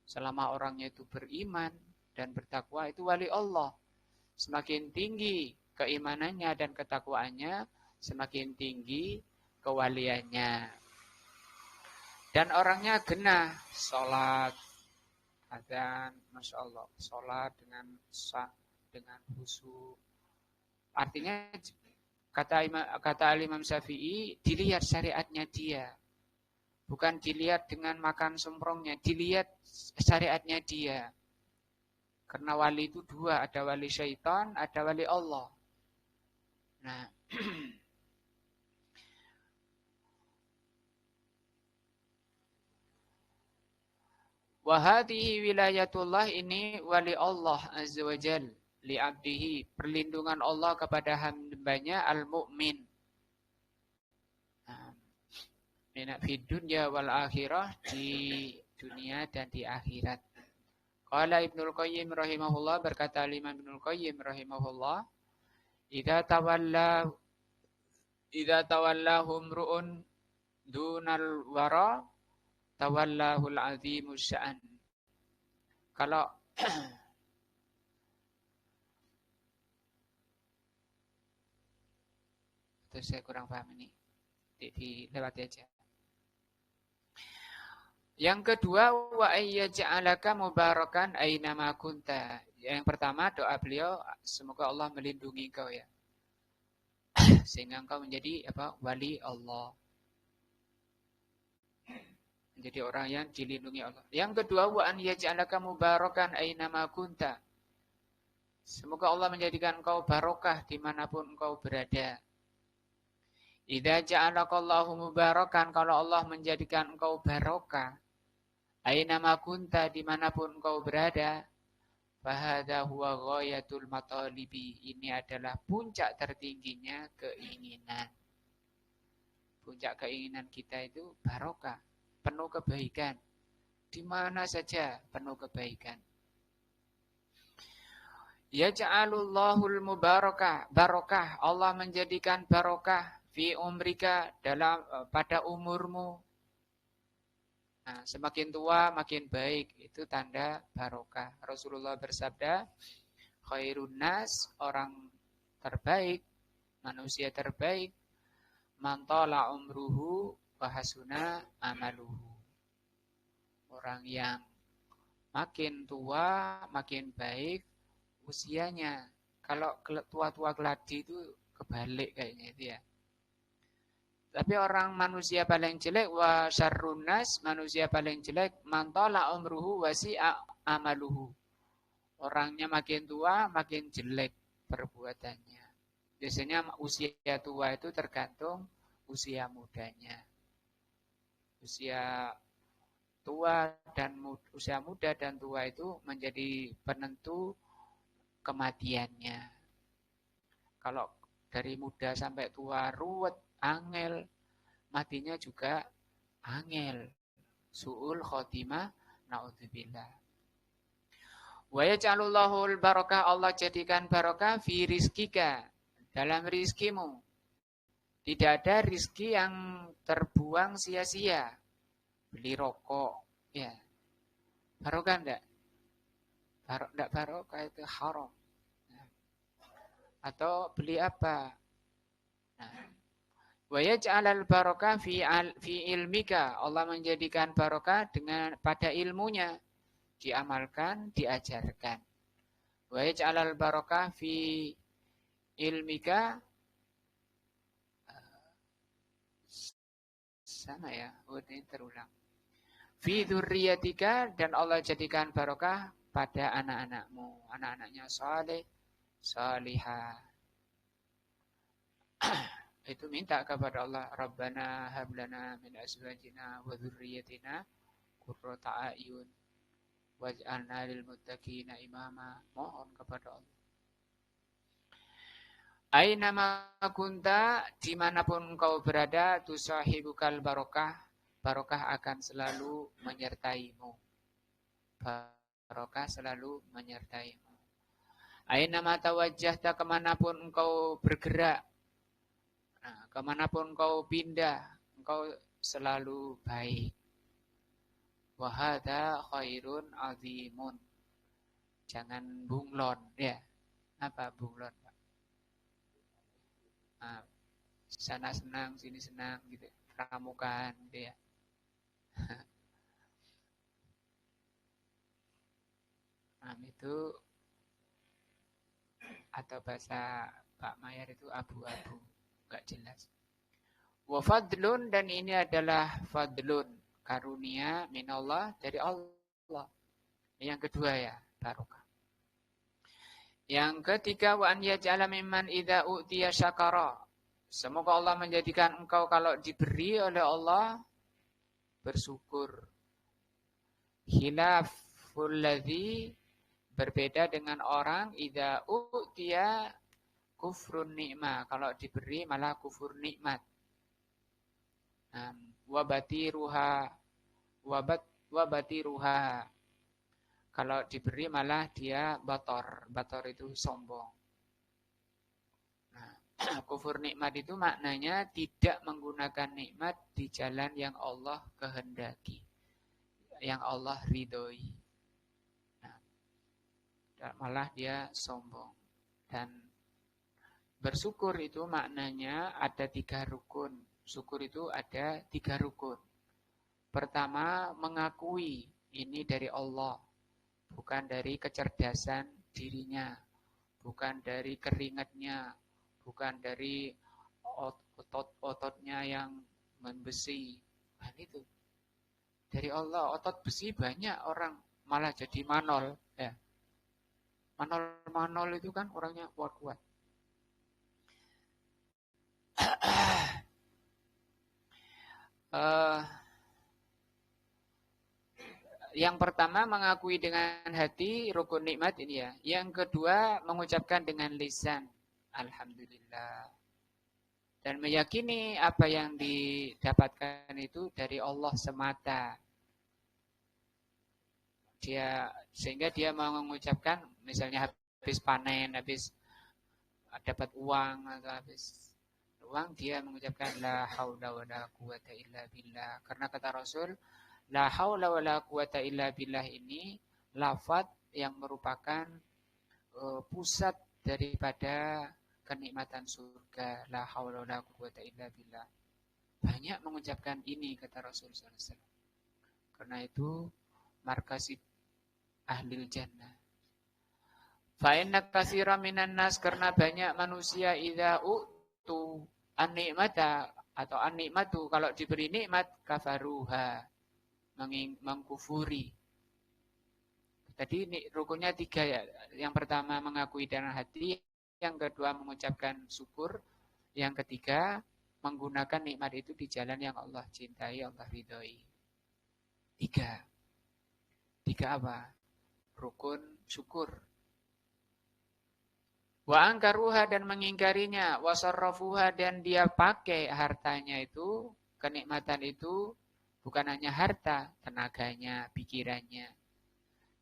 Selama orangnya itu beriman dan bertakwa, itu wali Allah. Semakin tinggi keimanannya dan ketakwaannya, semakin tinggi kewaliannya. Dan orangnya genah, sholat, adzan, masya Allah, sholat dengan sah, dengan khusyuk. Artinya kata Imam Syafi'i, dilihat syariatnya dia, bukan dilihat dengan makan semprongnya, dilihat syariatnya dia. Karena wali itu dua, ada wali syaitan, ada wali Allah. Nah, wahadihi wilayatullah, ini wali Allah azza wa jal li abdihi, perlindungan Allah kepada hambanya al-mu'min. Nah, fi dunya wal akhirah, di dunia dan di akhirat. Qala Ibnul Qayyim rahimahullah, berkata Imam Ibnul Qayyim rahimahullah, idza tawallahum ru'un dunal wara tawallahul azimus sya'an. Kalau itu saya kurang paham ini, dilewati aja. Yang kedua, wa ayyaj'alaka mubarakan aina ma kunta. Yang pertama, doa beliau, semoga Allah melindungi kau ya, sehingga engkau menjadi wali Allah, menjadi orang yang dilindungi Allah. Yang kedua, wa an yaj'alaka mubarakan aina ma kunta. Semoga Allah menjadikan engkau barokah dimanapun engkau berada. Idza ja'alakallahu mubarakan, kalau Allah menjadikan engkau barokah, aina ma kunta, dimanapun engkau berada, fahadha huwa ghayatul matalibi, ini adalah puncak tertingginya keinginan. Puncak keinginan kita itu barokah, penuh kebaikan. Di mana saja penuh kebaikan. Yaj'alullahul mubarakah, barokah, Allah menjadikan barokah fi umrika, pada umurmu. Nah, semakin tua makin baik, itu tanda barokah. Rasulullah bersabda, khairun nas, orang terbaik, manusia terbaik, man tala umruhu wa hasuna amaluhu. Orang yang makin tua makin baik usianya. Kalau tua-tua geladi itu kebalik kayaknya itu ya. Tapi orang manusia paling jelek, wa syarrun nas, manusia paling jelek, man tala umruhu wa si'a amaluhu. Orangnya makin tua makin jelek perbuatannya. Biasanya usia tua itu tergantung usia mudanya. Usia muda dan tua itu menjadi penentu kematiannya. Kalau dari muda sampai tua ruwet, angel, matinya juga angel. Su'ul khotimah, na'udzubillah. Wa yaj'alullahul barakah, Allah jadikan barakah fi rizkika, dalam rizkimu. Tidak ada rizki yang terbuang sia-sia. Beli rokok, ya. Barokah enggak? Enggak barokah, itu haram. Atau beli apa? Nah, wa yaj'alal barakah fi ilmika, Allah menjadikan barokah pada ilmunya, diamalkan, diajarkan. Wa yaj'alal barakah fi ilmika, sama ya, ini terulang. Fi dzurriyyatika, dan Allah jadikan barokah pada anak-anakmu, anak-anaknya saleh, salihah. Itu minta kepada Allah, Rabbana hablana min azwajina wa dzurriyyatina qurrata a'yun waj'alna lil muttaqina imama. Mohon kepada Allah. Aina ma kunta, dimanapun engkau berada, tusahibukal barokah, barokah akan selalu menyertaimu. Barokah selalu menyertaimu. Aina ma tawajjahta, kemanapun engkau bergerak, nah, kemanapun engkau pindah, engkau selalu baik. Wa hadza khairun azimun. Jangan bunglon ya. Apa bunglon, Pak? Nah, sana senang, sini senang gitu. Pramukaan gitu ya. Nah, itu atau bahasa Pak Mayer itu abu-abu, enggak jelas. Wa fadlun, dan ini adalah fadlun, karunia minallah, dari Allah. Yang kedua ya, barokah. Yang ketiga, wa an yaj'ala mimman idza u'tiya syakara. Semoga Allah menjadikan engkau kalau diberi oleh Allah bersyukur. Khilaful ladzi, berbeda dengan orang idza u'tiya kufrun nikmah, kalau diberi malah kufur nikmat. Wabatiruha, wabatiruha, kalau diberi malah dia bator. Bator itu sombong. Nah, kufur nikmat itu maknanya tidak menggunakan nikmat di jalan yang Allah kehendaki, yang Allah ridhoi. Nah, malah dia sombong. Dan bersyukur itu maknanya ada 3 rukun. Syukur itu ada 3 rukun. Pertama, mengakui ini dari Allah, bukan dari kecerdasan dirinya, bukan dari keringatnya, bukan dari otot-ototnya yang membesi. Nah, itu dari Allah. Otot besi banyak orang malah jadi manol ya. Manol-manol itu kan orangnya kuat-kuat. Yang pertama mengakui dengan hati rukun nikmat ini ya. Yang kedua mengucapkan dengan lisan alhamdulillah. Dan meyakini apa yang didapatkan itu dari Allah semata. Sehingga dia mengucapkan misalnya habis panen, habis dapat uang atau habis uang, dia mengucapkan la haula wala quwata illa billah. Karena kata Rasul, la haula wala quwata illa billah ini lafaz yang merupakan pusat daripada kenikmatan surga. La haula wala quwata illa billah. Banyak mengucapkan ini kata Rasul SAW. Karena itu markas ahlil jannah. Fa inna katsiran minan nas, karena banyak manusia idza utu an-nikmata atau an-nikmatu, kalau diberi nikmat kafaruha, mengkufuri. Tadi ini rukunnya 3 ya. Yang pertama mengakui dengan hati, yang kedua mengucapkan syukur, yang ketiga menggunakan nikmat itu di jalan yang Allah cintai, Allah ridhoi. 3 apa? Rukun syukur. Wa angkaruha, dan mengingkarinya, wa sarrafuha, dan dia pakai hartanya itu, kenikmatan itu bukan hanya harta, tenaganya, pikirannya.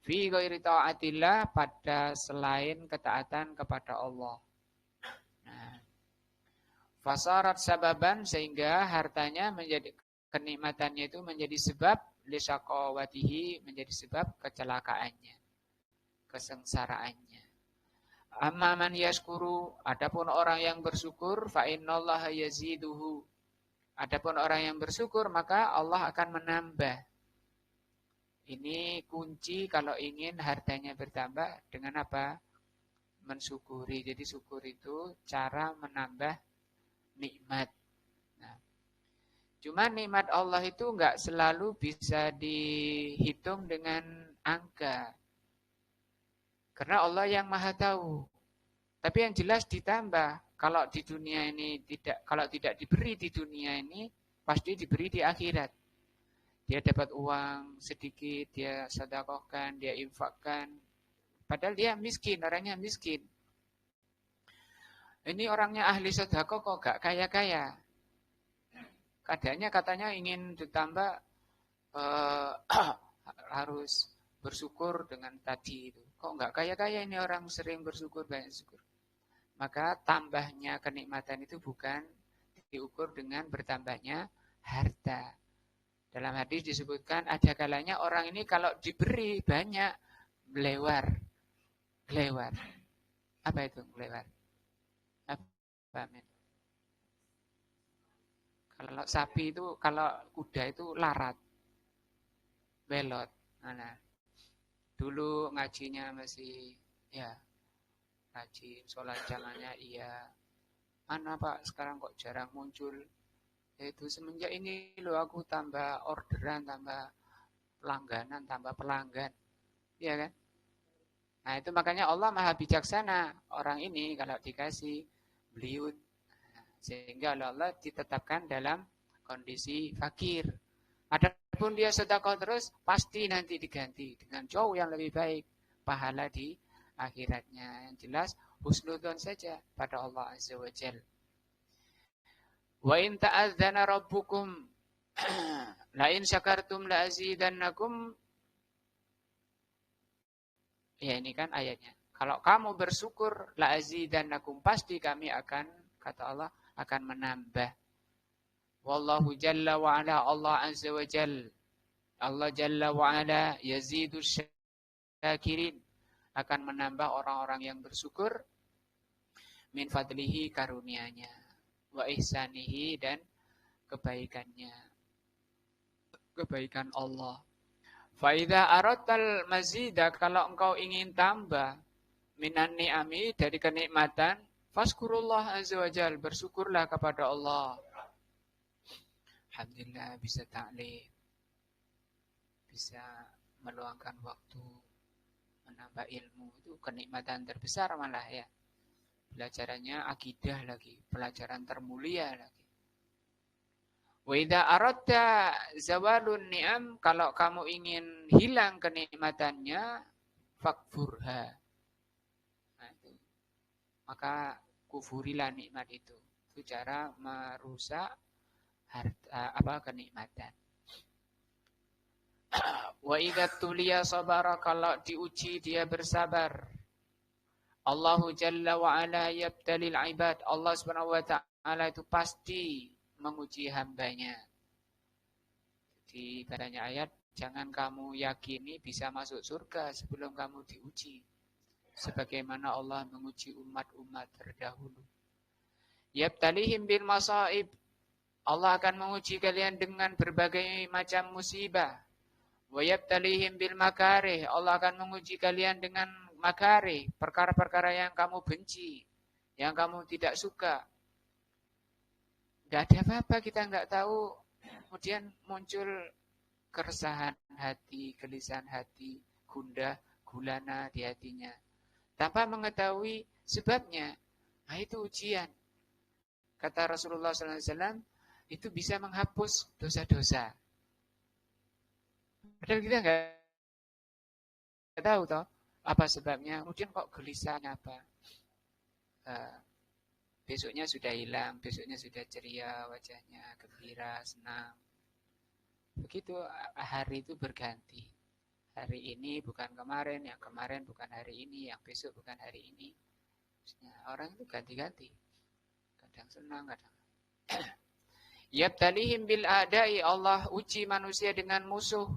Fi ghairi ta'atillah, pada selain ketaatan kepada Allah. Nah, fasarat sababan, sehingga hartanya menjadi, kenikmatannya itu menjadi sebab lisaqawatihi, menjadi sebab kecelakaannya, kesengsaraannya. Amma man yaskuru, adapun orang yang bersyukur, fa innallaha yaziduhu. Adapun orang yang bersyukur, maka Allah akan menambah. Ini kunci kalau ingin hartanya bertambah, dengan apa? Mensyukuri. Jadi syukur itu cara menambah nikmat. Nah, cuma nikmat Allah itu enggak selalu bisa dihitung dengan angka. Karena Allah yang maha tahu. Tapi yang jelas ditambah. Kalau di dunia ini tidak, kalau tidak diberi di dunia ini, pasti diberi di akhirat. Dia dapat uang sedikit, dia sedekahkan, dia infakkan. Padahal dia miskin, orangnya miskin. Ini orangnya ahli sedekah kok gak kaya-kaya. Keadaannya katanya ingin ditambah harus bersyukur dengan tadi itu. Kok nggak kaya-kaya ini orang sering bersyukur, banyak syukur. Maka tambahnya kenikmatan itu bukan diukur dengan bertambahnya harta. Dalam hadis disebutkan ada kalanya orang ini kalau diberi banyak melewar. Melewar. Apa itu melewar? Apa, men? Kalau sapi itu, kalau kuda itu larat. Belot. Nah, dulu ngajinya masih ya rajin, sholat jalannya iya. Mana Pak, sekarang kok jarang muncul. Itu semenjak ini loh aku tambah orderan, tambah langganan, tambah pelanggan. Iya kan? Nah itu makanya Allah maha bijaksana. Orang ini kalau dikasih beliut. Sehingga Allah ditetapkan dalam kondisi fakir. Adapun dia sedekah terus, pasti nanti diganti dengan jauh yang lebih baik. Pahala di akhiratnya. Yang jelas, husnudon saja pada Allah Azza wa Jal. Wa in ta'adzana rabbukum la in syakartum la azidannakum. Ya ini kan ayatnya. Kalau kamu bersyukur la azidannakum, pasti kami akan, kata Allah, akan menambah. Wallahu jalla wa ala, Allah azza wa jal, Allah jalla wa ala yazidu syakirin, akan menambah orang-orang yang bersyukur, min fadlihi, karunia-Nya, wa ihsanihi, dan kebaikannya, kebaikan Allah. Fa idza aradtal mazida, kalau engkau ingin tambah, minan ni'ami, dari kenikmatan, faskurullah azza wa jal, bersyukurlah kepada Allah. Alhamdulillah bisa ta'lim, bisa meluangkan waktu, menambah ilmu, itu kenikmatan terbesar malah ya. Pelajarannya akidah lagi, pelajaran termulia lagi. Wa idza aradta zawalun ni'am, kalau kamu ingin hilang kenikmatannya, fakfurha. Nah, itu. Maka kufurilah nikmat itu. Itu cara merusak harta, kenikmatan. Wa idza tuliya sabara, kalau diuji dia bersabar. Allahu jalla wa ala yabtalil ibad, Allah Subhanahu wa taala itu pasti menguji hambanya. Di banyak ayat, jangan kamu yakini bisa masuk surga sebelum kamu diuji. Sebagaimana Allah menguji umat-umat terdahulu. Yabtalihim bil masaib, Allah akan menguji kalian dengan berbagai macam musibah. Wa yabtalihim bil makarih, Allah akan menguji kalian dengan makarih, perkara-perkara yang kamu benci, yang kamu tidak suka. Gak ada apa-apa, kita nggak tahu. Kemudian muncul keresahan hati, gelisahan hati, gundah, gulana di hatinya. Tanpa mengetahui sebabnya. Nah itu ujian. Kata Rasulullah SAW, itu bisa menghapus dosa-dosa. Padahal kita nggak tahu toh apa sebabnya. Kemudian kok gelisahnya apa? Besoknya sudah hilang, besoknya sudah ceria wajahnya, gembira, senang. Begitu hari itu berganti. Hari ini bukan kemarin, yang kemarin bukan hari ini, yang besok bukan hari ini. Maksudnya, orang itu ganti-ganti. Kadang senang, kadang. Yabtalihim bil a'dai, Allah uji manusia dengan musuh.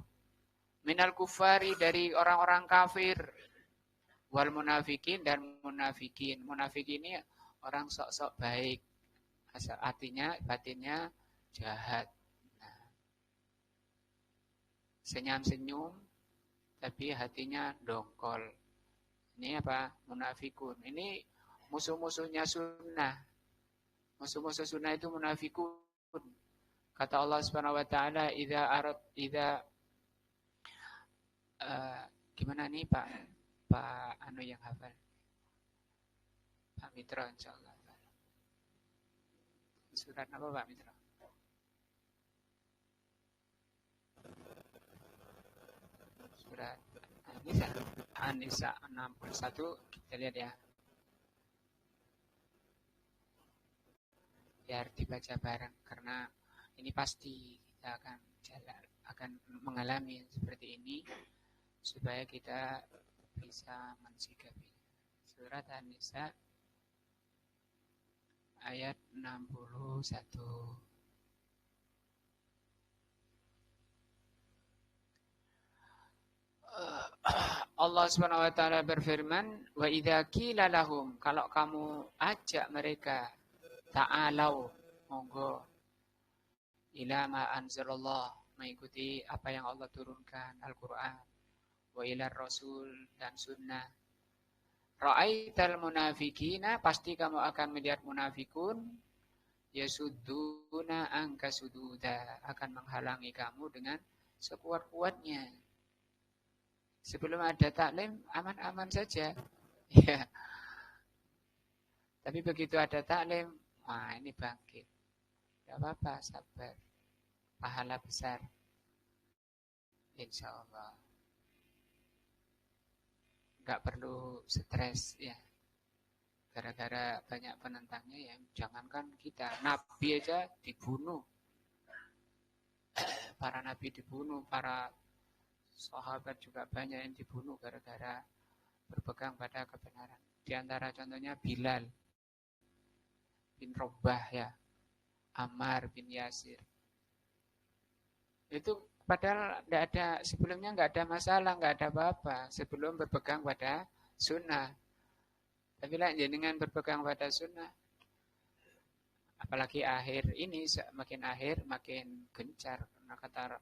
Minal kufari, dari orang-orang kafir. Wal munafikin, dan munafikin. Munafikin ini orang sok-sok baik. Artinya, batinnya jahat. Nah, senyum-senyum, tapi hatinya dongkol. Ini apa? Munafikun. Ini musuh-musuhnya sunnah. Musuh-musuh sunnah itu munafikun. Kata Allah Subhanahu wa taala, gimana nih Pak anu yang hafal? Pak Mitra insyaallah. Surat apa Pak Mitra? Surat An-Nisa 61, kita lihat ya. Biar dibaca bareng karena ini pasti kita akan mengalami seperti ini supaya kita bisa mensikapi. Surat An-Nisa ayat 61. Allah Subhanahu wa taala berfirman, "Wa idza qila lahum," kalau kamu ajak mereka, ta'alau, monggo, ila ma anzalallah, mengikuti apa yang Allah turunkan, Al-Qur'an, wa ila rasul dan sunnah. Ra'aital munafikina, pasti kamu akan melihat munafikun, yasudduna angka sududa, akan menghalangi kamu dengan sekuat-kuatnya. Sebelum ada taklim, aman-aman saja. Ya. Tapi begitu ada taklim, wah ini bangkit. Tidak apa-apa, sabar. Pahala besar. Insya Allah. Nggak perlu stres ya. Gara-gara banyak penentangnya ya. Jangankan kita, Nabi aja dibunuh. Para Nabi dibunuh, para sahabat juga banyak yang dibunuh gara-gara berpegang pada kebenaran. Di antara contohnya Bilal bin Rabah ya, Ammar bin Yasir. Itu padahal sebelumnya nggak ada masalah, nggak ada apa-apa sebelum berpegang pada sunnah. Tapi lah jenengan berpegang pada sunnah, apalagi akhir ini, makin akhir makin gencar. Karena kata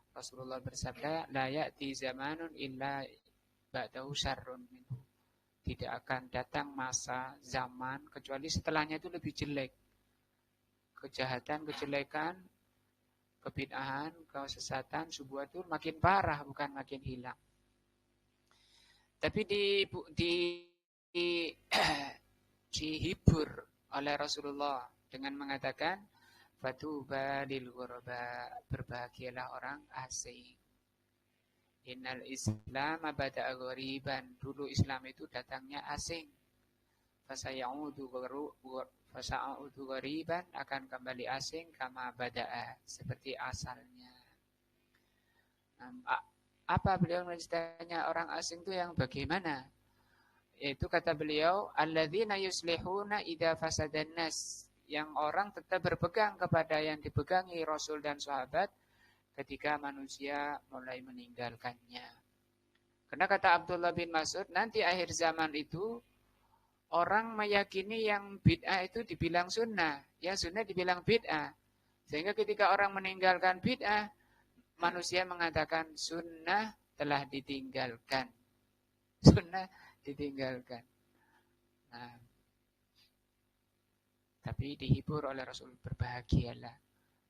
Rasulullah bersabda, la ya'ti zamanun illa ba'dahu syarrun minhu. Tidak akan datang masa zaman kecuali setelahnya itu lebih jelek. Kejahatan, kejelekan, kebid'ahan, kesesatan, subuh itu makin parah, bukan makin hilang. Tapi dihibur oleh Rasulullah dengan mengatakan, fatuba lil ghuraba, berbahagialah orang asing. Innal Islam bada'a ghariban, dulu Islam itu datangnya asing. Fasayaudu ghariban, akan kembali asing kama bada'a, seperti asalnya. Apa beliau menceritakan orang asing itu yang bagaimana? Yaitu kata beliau, alladzina yuslihuna idza fasadan nas, yang orang tetap berpegang kepada yang dipegangi Rasul dan sahabat ketika manusia mulai meninggalkannya. Karena kata Abdullah bin Mas'ud, nanti akhir zaman itu orang meyakini yang bid'ah itu dibilang sunnah, yang sunnah dibilang bid'ah. Sehingga ketika orang meninggalkan bid'ah, manusia mengatakan sunnah telah ditinggalkan. Sunnah ditinggalkan. Nah, tapi dihibur oleh Rasul, berbahagialah.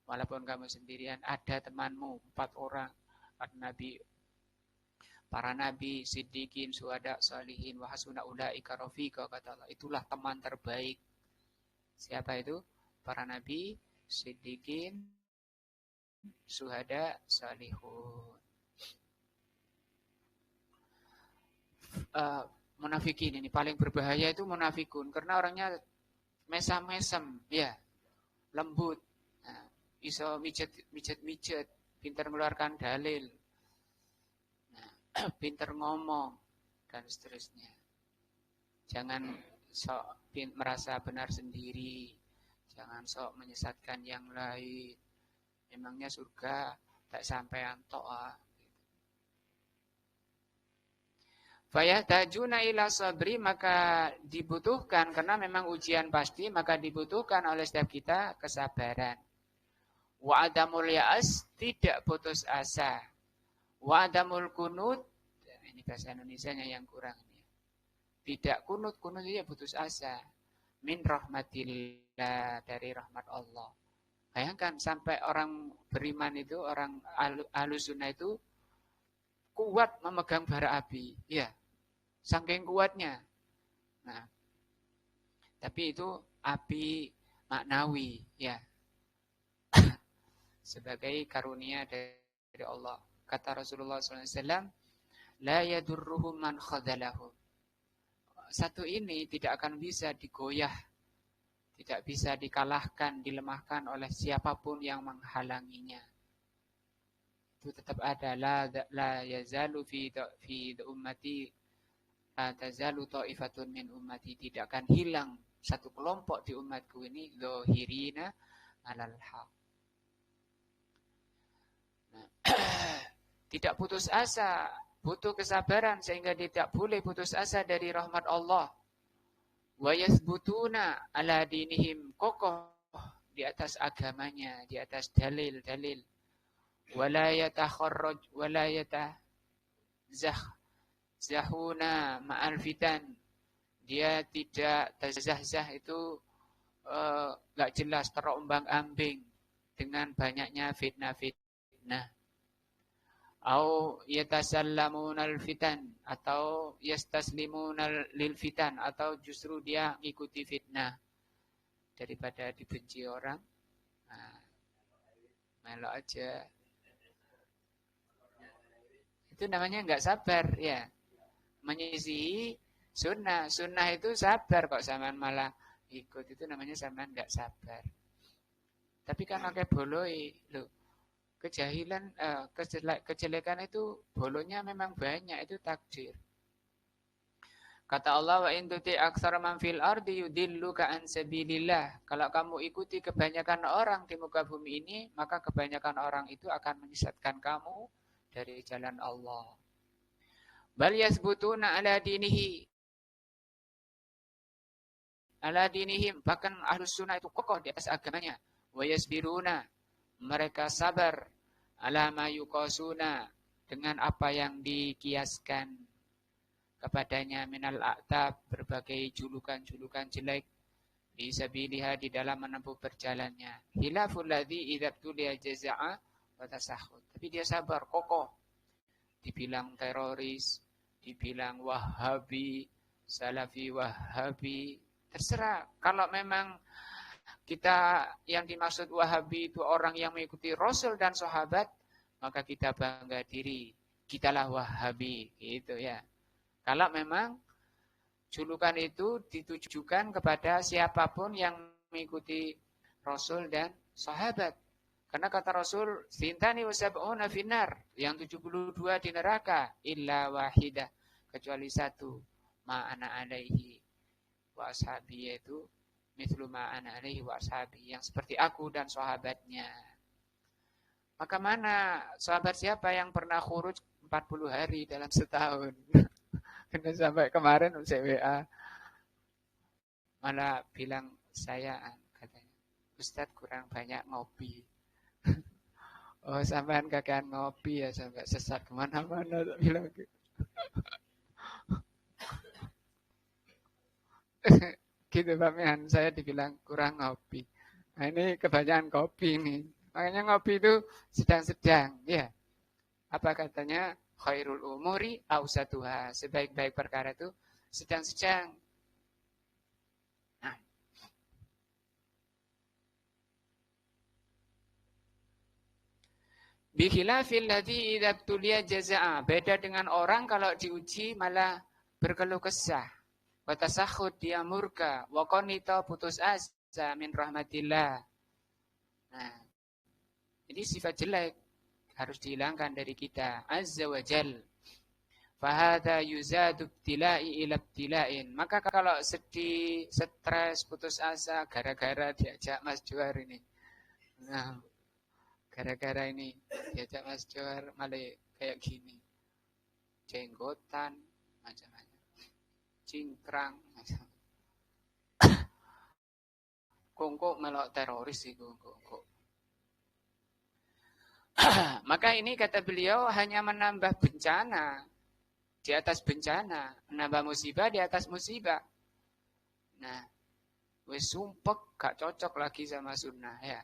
Walaupun kamu sendirian, ada temanmu 4 orang, para nabi, siddiqin, syuhada, salihin, wa hasuna ulaika rafiqa, kata Allah. Itulah teman terbaik. Siapa itu? Para nabi, siddiqin, syuhada, salihun. Munafikin ini paling berbahaya itu munafikun, karena orangnya mesam-mesem, ya, lembut, nah, iso mijet, pintar mengeluarkan dalil, nah, pintar ngomong dan seterusnya. Jangan sok merasa benar sendiri, jangan sok menyesatkan yang lain. Memangnya surga tak sampean tok. Fayatajuna ila sabri, maka dibutuhkan, karena memang ujian pasti, maka dibutuhkan oleh setiap kita kesabaran. Wa adamul ya'as, tidak putus asa. Wa adamul kunut, ini bahasa Indonesianya yang kurang ini. Tidak kunut itu ya putus asa. Min rahmatillah, dari rahmat Allah. Bayangkan sampai orang beriman itu, orang ahlus sunnah itu kuat memegang bara api, ya. Saking kuatnya. Nah, tapi itu api maknawi, ya. Sebagai karunia dari Allah. Kata Rasulullah SAW, la yadurruhum man khadalahum. Satu ini tidak akan bisa digoyah, tidak bisa dikalahkan, dilemahkan oleh siapapun yang menghalanginya. Itu tetap ada. La yazalu fi ummati tazalu ta'ifatun min ummati, tidak akan hilang satu kelompok di umatku ini dzahirina 'alal haq. Nah, tidak putus asa butuh kesabaran sehingga dia tidak boleh putus asa dari rahmat Allah. Wa yathbutuna ala dinihim, kokoh di atas agamanya, di atas dalil-dalil. Wala yatakharraj wala yatazahuna ma'al fitan. Dia tidak tazahzah itu enggak jelas, terombang-ambing dengan banyaknya fitnah-fitnah. Au yatasallamunal fitan, atau yastaslimunal lil fitan, atau justru dia mengikuti fitnah daripada dibenci orang. Nah, melok aja. Itu namanya enggak sabar ya. Menyisihi sunnah. Sunnah itu sabar kok, sampean malah ikut, itu namanya sampean enggak sabar. Tapi kan akeh boloi lho. Kejahilan, kejelekan itu bolonya memang banyak, itu takdir. Kata Allah, wa in tuti aktsara man fil ardi yudilluka an sabilillah. Kalau kamu ikuti kebanyakan orang di muka bumi ini, maka kebanyakan orang itu akan menyesatkan kamu dari jalan Allah. Bal yasbutuna ala dinihi. Ala dinihim, bahkan ahlus sunnah itu kokoh di atas agamanya. Wa yasbiruna, mereka sabar, ala ma yuqasuna, dengan apa yang dikiaskan kepadanya minal a'tab, berbagai julukan-julukan jelek, bisabiliha, di dalam menempuh berjalannya. Khilaful ladzi idza tuliya jaza'a wa tasakhut. Tapi dia sabar, kokoh. Dibilang teroris, dibilang Wahabi, Salafi Wahabi, terserah. Kalau memang kita yang dimaksud Wahabi itu orang yang mengikuti Rasul dan sahabat, maka kita bangga diri, kitalah Wahabi, gitu ya. Kalau memang julukan itu ditujukan kepada siapapun yang mengikuti Rasul dan sahabat. Karena kata Rasul, "Sintani wa sab'una finnar", yang 72 di neraka, illa wahidah, kecuali satu, ma ana alaihi wa ashabi, yaitu mithlu ma ana alaihi wa ashabi, yang seperti aku dan sahabatnya. Maka mana sahabat siapa yang pernah khuruj 40 hari dalam setahun? Kena sampai kemarin WA malah bilang saya, katanya, Ustadz kurang banyak ngopi. Oh, sampean kakean ngopi ya, sampai sesat kemana-mana, tak bilang gitu. Gitu Pak Mian, saya dibilang kurang ngopi. Nah ini kebanyakan kopi nih. Makanya ngopi itu sedang-sedang, ya. Apa katanya? Khairul umuri awsatuha, sebaik-baik perkara itu sedang-sedang. Nah. Bikhilafil ladzi idza tuliya jazaa, beda dengan orang kalau diuji malah berkeluh kesah. Wa tasakhut, dia murka, wa qanita, putus asa min rahmatillah. Nah, ini sifat jelek harus dihilangkan dari kita. Azza wa jal. Fahada yuzadu ibtila'i ila ibtila'in. Maka kalau sedih, stres, putus asa, gara-gara diajak Mas Johar ini. Nah, gara-gara ini diajak Mas Johar malah kayak gini. Jenggotan, macam-macam. Cingkrang, macam. Kongkok melok teroris sih, kongkok. Maka ini kata beliau hanya menambah bencana di atas bencana, menambah musibah di atas musibah. Nah, wis sumpek, gak cocok lagi sama sunnah ya.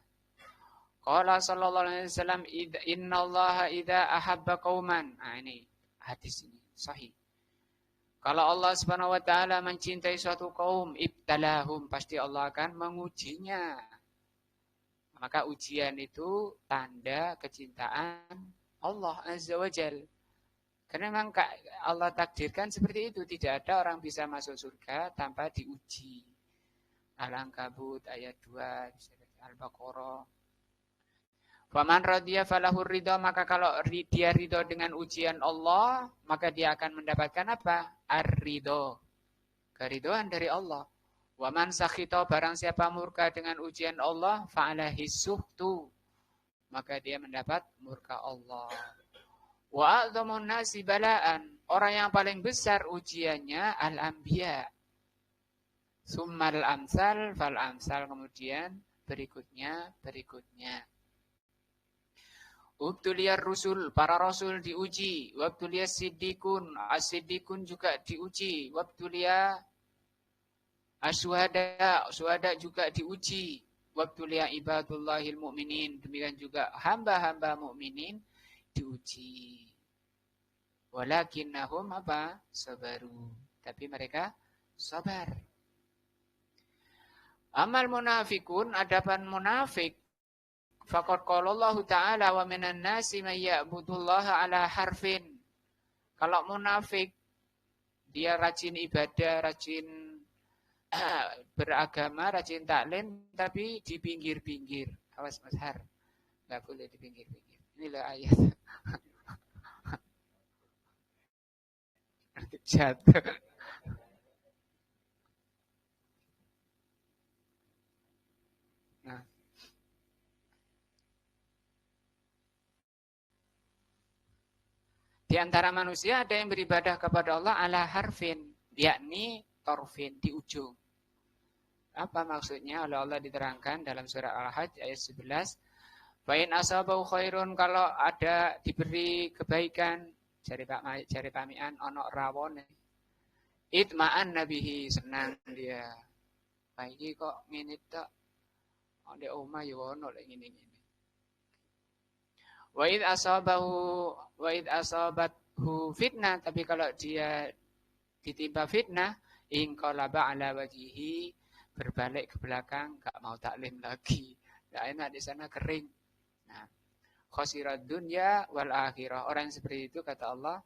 Qala sallallahu alaihi wasallam, innallaha idza ahabba qauman. Nah ini hadis ini sahih. Kalau Allah Subhanahu wa taala mencintai suatu kaum, ibtalahum, pasti Allah akan mengujinya. Maka ujian itu tanda kecintaan Allah Azza wa Jal. Karena memang Allah takdirkan seperti itu. Tidak ada orang bisa masuk surga tanpa diuji. Al-Ankabut ayat 2, Al-Baqarah. Faman radhiya falahur ridha, maka kalau dia ridho dengan ujian Allah, maka dia akan mendapatkan apa? Ar-ridho. Keridhoan dari Allah. Wa man sakhita, barang siapa murka dengan ujian Allah, fa'alahi suhtu, maka dia mendapat murka Allah. Wa a'dhamun nasi bala'an. Orang yang paling besar ujiannya al-anbiya. Summal amsal fal amsal, kemudian berikutnya. Ubtuliyar rusul, para rasul diuji. Wabtuliyas siddikun, as-siddikun juga diuji. Wabtuliya asyuhada juga diuji. Wabtuliya ibadullahil mu'minin, demikian juga hamba-hamba mukminin diuji. Walakinnahum apa? Sabaru. Tapi mereka sabar. Amal munafikun, adapun munafik, faqad qala Allah Ta'ala wa minan nasi may ya'budullaha ala harfin. Kalau munafik, dia rajin ibadah, rajin beragama, rajin taklim, tapi di pinggir-pinggir. Awas Mas Har, nggak boleh di pinggir-pinggir. Inilah ayat. Jatuh. Nah. Di antara manusia ada yang beribadah kepada Allah ala harfin, yakni torfin, di ujung. Apa maksudnya? Oleh Allah diterangkan dalam surah Al-Hajj ayat 11. Fa'in asabahu khairun, kalau ada diberi kebaikan, cari pamian ono rawon. Itma'an nabihi, senang dia. Baiki kok ngene tok. Ndek omah ya ono lek ngene-ngene. Wa id asabathu fitnah, tapi kalau dia ditimpa fitnah, inqalaba ala wajhihi, berbalik ke belakang, enggak mau taklim lagi. Enggak enak di sana, kering. Nah, khosirad dunya wal akhirah. Orang seperti itu kata Allah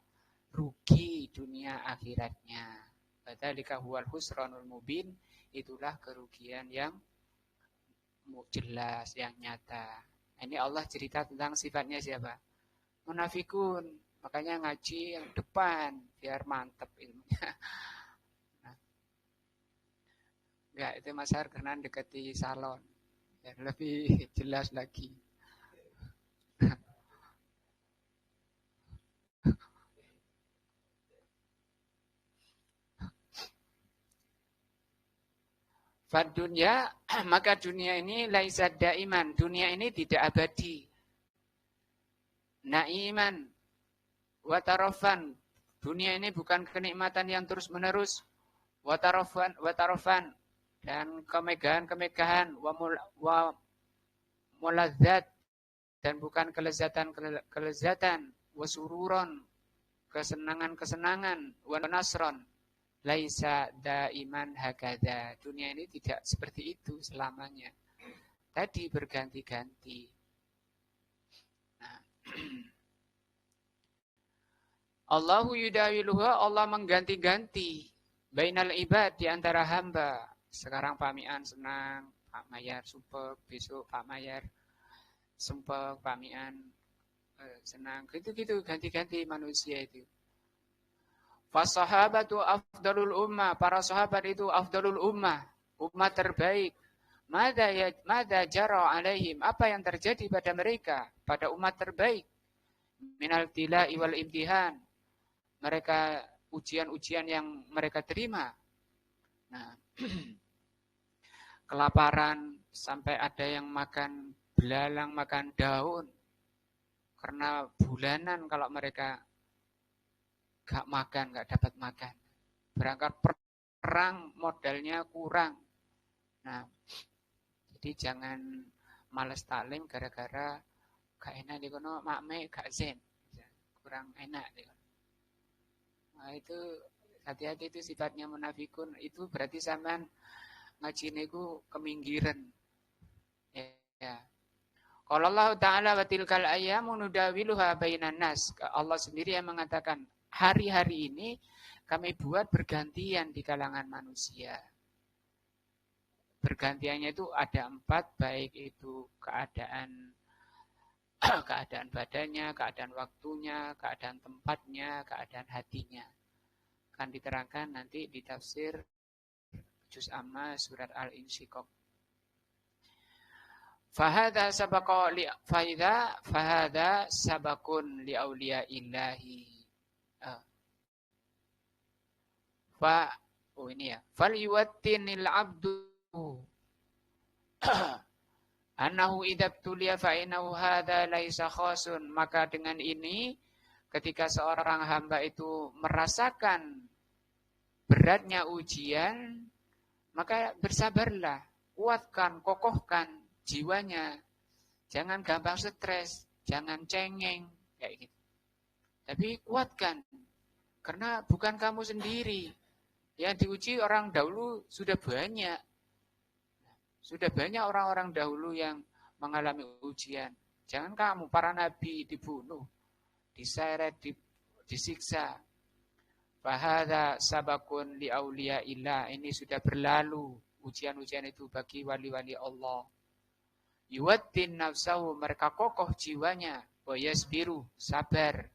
rugi dunia akhiratnya. Dzalika huwal husranul mubin, itulah kerugian yang jelas, yang nyata. Ini Allah cerita tentang sifatnya siapa? Munafikun. Makanya ngaji yang depan biar mantep ilmunya. Nah, enggak, itu Mas Har karena dekati salon. Biar lebih jelas lagi. Fadunya, maka dunia ini laisad daiman. Dunia ini tidak abadi. Naiman, watarofan. Dunia ini bukan kenikmatan yang terus menerus. Watarofan. Dan kemegahan, wa muladzat. Dan bukan kelezatan, wasururon. Kesenangan, wa nasron. Laisa daiman hakada. Dunia ini tidak seperti itu selamanya. Tadi berganti-ganti. Nah. Allahu yudawiluha, Allah mengganti-ganti bainal ibad, di antara hamba. Sekarang pamian senang, Pak Mayar sumpek, besok Pak Mayar sumpek, pamian senang. Gitu-gitu ganti-ganti manusia itu. Fasahabatu afdalul ummah, para sahabat itu afdalul ummah, umat terbaik. Mada jara alaihim, apa yang terjadi pada mereka, pada umat terbaik? Minal tila'i wal imtihan, mereka ujian-ujian yang mereka terima. Nah, kelaparan sampai ada yang makan belalang, makan daun. Karena bulanan kalau mereka gak makan, gak dapat makan. Berangkat perang modalnya kurang. Nah, jadi jangan males taklim gara-gara gak enak di kono makme gak zen. Kurang enak di kono. Nah, itu hati-hati, itu sifatnya munafikun. Itu berarti sampean ngajine ku keminggiran. Ya. Kalau Allah Ta'ala wa tilkal ayyamu nudawiluha bainan nas. Allah sendiri yang mengatakan, hari-hari ini kami buat bergantian di kalangan manusia. Bergantiannya itu ada 4, baik itu keadaan badannya, keadaan waktunya, keadaan tempatnya, keadaan hatinya. Akan diterangkan nanti di tafsir Juz Amma surat Al-Insyiqaq. Fahada sabakun li auliya illahi. Ini ya. Fal yuwattinil abdu annahu idabtuliya fa innahu hadza laisa khasun. Maka dengan ini ketika seorang hamba itu merasakan beratnya ujian, maka bersabarlah, kuatkan, kokohkan jiwanya. Jangan gampang stres, jangan cengeng kayak gitu. Tapi kuatkan, karena bukan kamu sendiri. Yang diuji orang dahulu sudah banyak. Sudah banyak orang-orang dahulu yang mengalami ujian. Jangan kamu, para nabi dibunuh, diseret, disiksa. Fahadha sabakun li auliya illah. Ini sudah berlalu. Ujian-ujian itu bagi wali-wali Allah. Yuwattin nafsahu, mereka kokoh jiwanya. Wa yasbiru, sabar.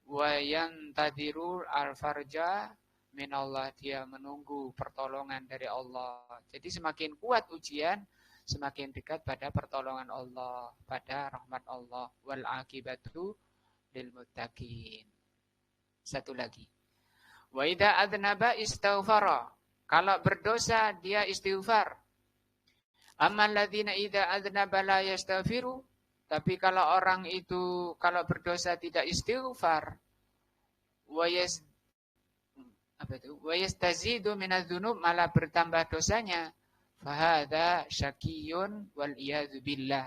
Wa yantadiru al-farja minallah, dia menunggu pertolongan dari Allah. Jadi semakin kuat ujian, semakin dekat pada pertolongan Allah, pada rahmat Allah. Wal akibatu lil muttaqin. Satu lagi. Wa idza adnaba istaghfara. Kalau berdosa dia istighfar. Ammal ladzina idza adnaba la yastaghfiru. Tapi kalau orang itu kalau berdosa tidak istighfar, wa yastazidu minadz-dzunub, malah bertambah dosanya, fahadza syaqiyyun wal iyadzu billah.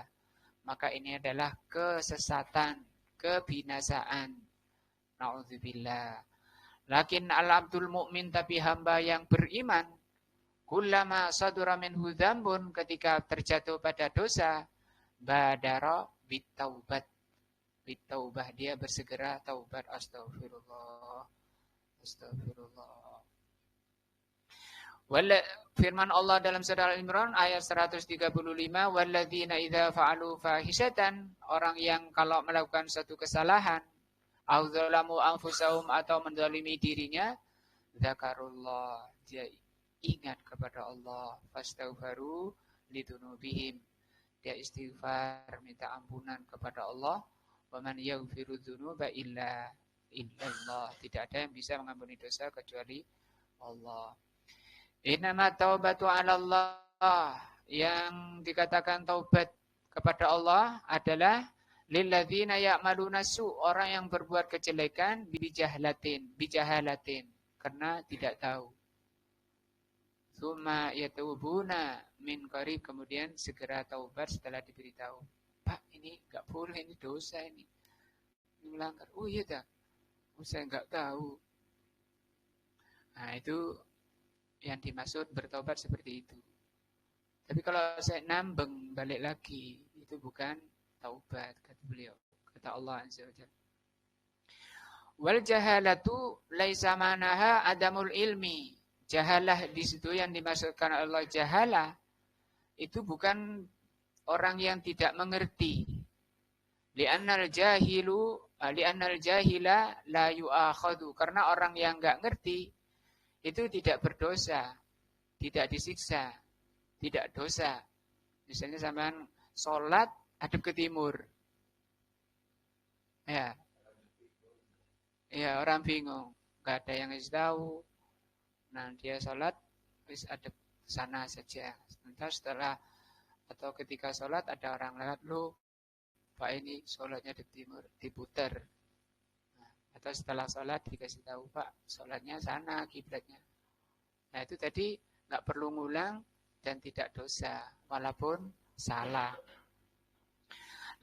Maka ini adalah kesesatan, kebinasaan. Nauzubillah. Lakin al-abdul mu'min, tapi hamba yang beriman, kullama sadura minhu dzambun, ketika terjatuh pada dosa, badara bitaubat. Bitaubah, dia bersegera taubat. Astagfirullah. Astagfirullah. Firman Allah dalam surah Al-Imran ayat 135, walladzina idza fa'alu fahisatan, orang yang kalau melakukan suatu kesalahan, au dzalamu anfusahum, atau menzalimi dirinya, zakarullah, dia ingat kepada Allah, fastaghfaru lidzunubihim, dia istighfar, minta ampunan kepada Allah. Wa man yaghfiru dzunuba illallah, tidak ada yang bisa mengampuni dosa kecuali Allah. Innama taubatu 'ala Allah, yang dikatakan taubat kepada Allah adalah lilladzina ya'maluna su, orang yang berbuat kejelekan bijahalatin, karena tidak tahu. Tsumma yatubuna min qarib, kemudian segera taubat setelah diberitahu. Pak, ini enggak boleh, ini dosa ini melanggar. Oh iya dah, saya enggak tahu. Nah, itu yang dimaksud bertobat seperti itu. Tapi kalau saya nambeng balik lagi, itu bukan taubat, kata beliau, kata Allah Azza wa Jalla. Wal jahalatu laisa manaha adamul ilmi. Jahalah di situ yang dimaksudkan Allah jahalah itu bukan orang yang tidak mengerti. Li'annal jahila la yu'akhadhu, karena orang yang enggak ngerti itu tidak berdosa, tidak disiksa, tidak dosa. Misalnya sampean sholat hadap ke timur. Ya. Ya, orang bingung, enggak ada yang ngasih tahu. Nah, dia sholat wis hadap sana saja. Setelah atau ketika sholat ada orang lewat, loh, Pak ini sholatnya di timur, diputer. Nah, atau setelah sholat dikasih tahu, Pak, sholatnya sana kiblatnya. Nah, itu tadi nggak perlu ngulang dan tidak dosa, walaupun salah.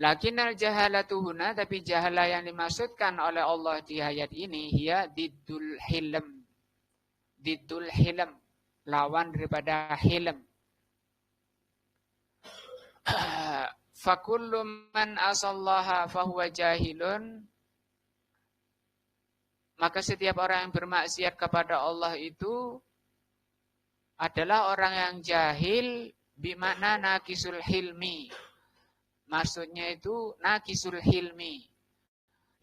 Lakinnal jahalatu huna, tapi jahalah yang dimaksudkan oleh Allah di ayat ini, hiya diddul hilm. Diddul hilm, lawan daripada hilm. Fakullu man asallaha fahuwa jahilun, maka setiap orang yang bermaksiat kepada Allah itu adalah orang yang jahil, bimana naqisul hilmi. Maksudnya itu naqisul hilmi.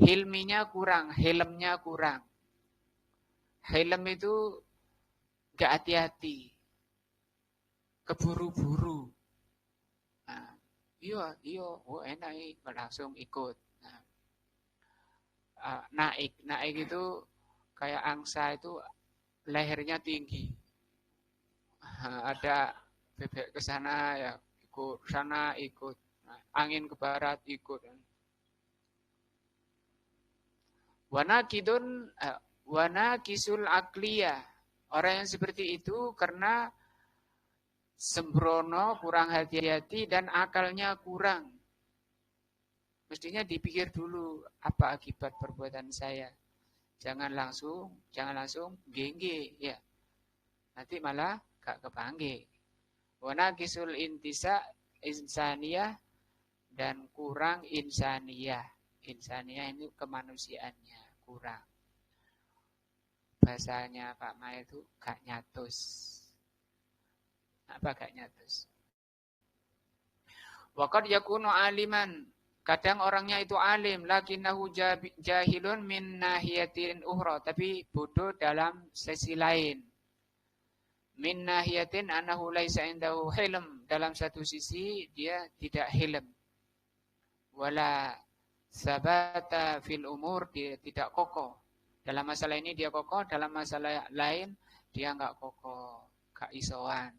Hilminya kurang, hilmnya kurang. Hilm itu gak hati-hati, keburu-buru. Nah, iya, oh enak langsung ikut. Nah, naik itu kayak angsa itu lehernya tinggi. Ada bebek ke sana ya ikut, sana ikut. Nah, angin ke barat ikut. Wana kisul akliyah. Orang yang seperti itu karena sembrono, kurang hati-hati dan akalnya kurang. Mestinya dipikir dulu apa akibat perbuatan saya. Jangan langsung gengge ya. Nanti malah gak kepanggil. Wana kisul intisa insaniyah dan kurang insaniyah. Insaniyah ini kemanusiaannya kurang. Bahasanya Pak Ma itu gak nyatus. Apa gak nyatus? Waqad yakunu aliman. Kadang orangnya itu alim, lakinnahu jahilun min nahiyatin uhra, tapi bodoh dalam sisi lain. Min nahiyatin annahu laisa indahu hilm, dalam satu sisi dia tidak hilm. Wala sabata fil umur, dia tidak kokoh. Dalam masalah ini dia kokoh, dalam masalah lain dia enggak kokoh, gak isoan.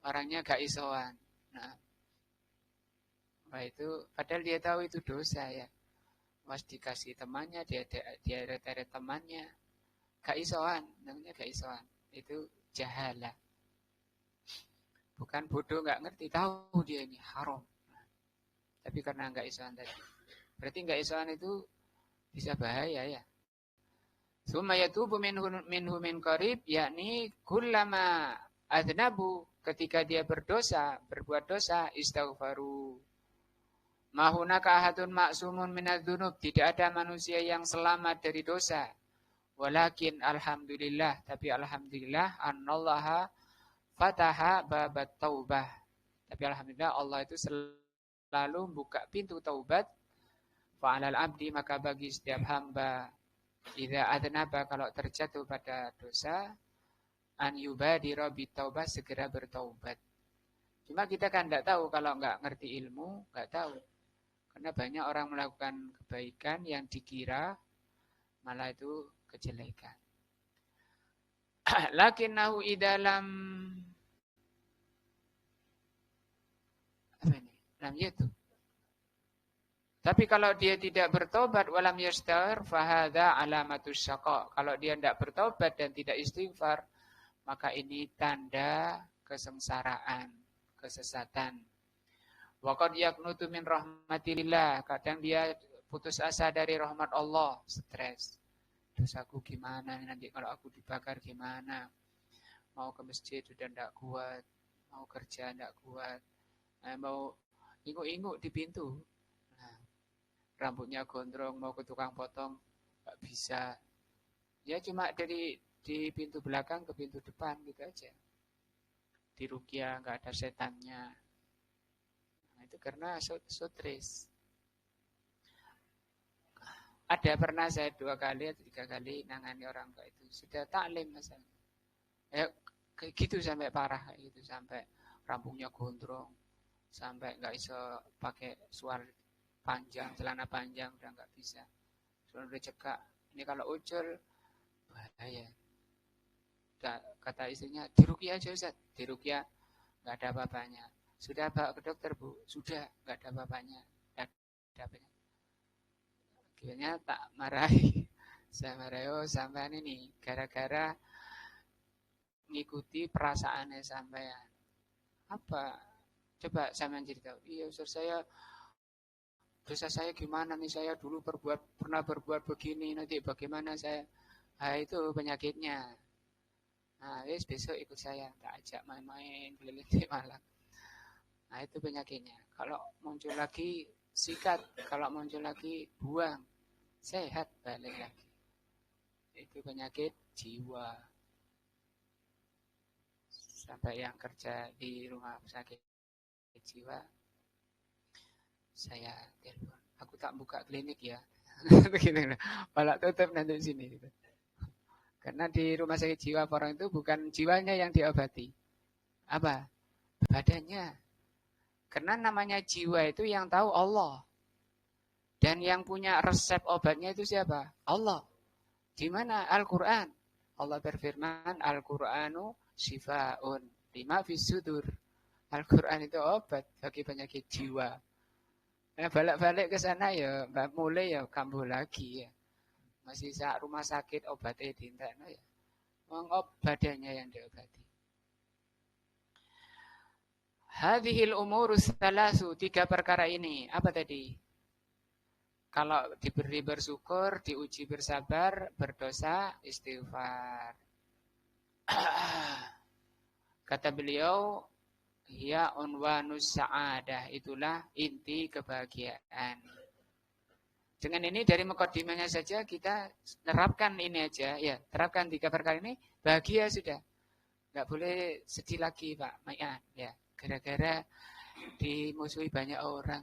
Orangnya gak isoan. Nah, itu padahal dia tahu itu dosa ya. Mas dikasih temannya, dia deret temannya. Gak isoan, namanya gak isoan. Itu jahalah. Bukan bodoh gak ngerti, tahu dia ini haram. Tapi karena gak isoan tadi. Berarti gak isoan itu bisa bahaya ya. Summa yatubu minhu min qarib, yakni kullama adnabu, ketika dia berbuat dosa, istaghfaru. Mahunaka ahadun maksumun minadz-dzunub, tidak ada manusia yang selamat dari dosa. Walakin alhamdulillah, tapi alhamdulillah annallaha fataha babat taubah. Tapi alhamdulillah Allah itu selalu buka pintu taubat. Fa'alal abdi, maka bagi setiap hamba idza adnaba, kalau terjatuh pada dosa, an yubadira bitaubah, segera bertaubat. Cuma kita kan enggak tahu, kalau enggak ngerti ilmu, enggak tahu. Karena banyak orang melakukan kebaikan yang dikira malah itu kejelekan. Lakinnahu idalam apa ini? Lam yatu. Tapi kalau dia tidak bertobat walam yastaghfir fahadza alamatus syaqa. Kalau dia tidak bertobat dan tidak istighfar, maka ini tanda kesengsaraan, kesesatan. Waqad yaqnutu min rahmatillah, kadang dia putus asa dari rahmat Allah, stres. Dosaku gimana nanti kalau aku dibakar gimana? Mau ke masjid sudah tidak kuat, mau kerja tidak kuat, mau inguk-inguk di pintu. Nah, rambutnya gondrong, mau ke tukang potong nggak bisa. Ya cuma dari di pintu belakang ke pintu depan gitu aja. Di ruqyah nggak ada setannya. Itu karena stres. Ada pernah saya 2 kali atau 3 kali nangani orang kayak itu. Sudah taklim masalah. Kayak gitu sampai parah kayak gitu, sampai rambutnya gondrong, sampai nggak bisa pakai suar panjang, celana panjang udah nggak bisa. Sudah cekak. Ini kalau ucul bahaya. Kata istrinya, diruqyah aja Ustaz. Diruqyah nggak ada apa-apanya. Sudah bawa ke dokter Bu? Sudah, nggak ada apa-apanya. Nggak ada apa-apanya. Akhirnya tak marahi. Saya marahi, sampean ini gara-gara ngikuti perasaannya sampean. Apa? Coba sampean cerita. Iya Ustaz, dosa saya gimana nih, saya dulu pernah berbuat begini, nanti bagaimana saya? Nah, itu penyakitnya. Nah, besok ikut saya, tak ajak main-main keliling di Malang. Nah, itu penyakitnya. Kalau muncul lagi, sikat. Kalau muncul lagi, buang. Sehat, balik lagi. Itu penyakit jiwa. Sampai yang kerja di rumah sakit jiwa, saya telepon. Aku tak buka klinik ya. Malah tutup nanti sini. Karena di rumah sakit jiwa orang itu bukan jiwanya yang diobati. Apa? Badannya. Karena namanya jiwa itu yang tahu Allah. Dan yang punya resep obatnya itu siapa? Allah. Di mana? Al-Quran. Allah berfirman, Al-Qur'anu shifaun lima fis sudur. Al-Quran itu obat bagi penyakit jiwa. Nah, balik-balik ke sana ya, mulai ya kambuh lagi ya. Masih rumah sakit obatnya dintekno ya. Wong badannya yang diobati. Hadhil umurus salasu, 3 perkara ini. Apa tadi? Kalau diberi bersyukur, diuji bersabar, berdosa, istighfar. Kata beliau, ya unwanus sa'adah, itulah inti kebahagiaan. Dengan ini dari mukadimahnya saja kita terapkan ini aja, ya terapkan 3 perkara ini, bahagia sudah. Nggak boleh sedih lagi Pak Mayan, ya gara-gara dimusuhi banyak orang.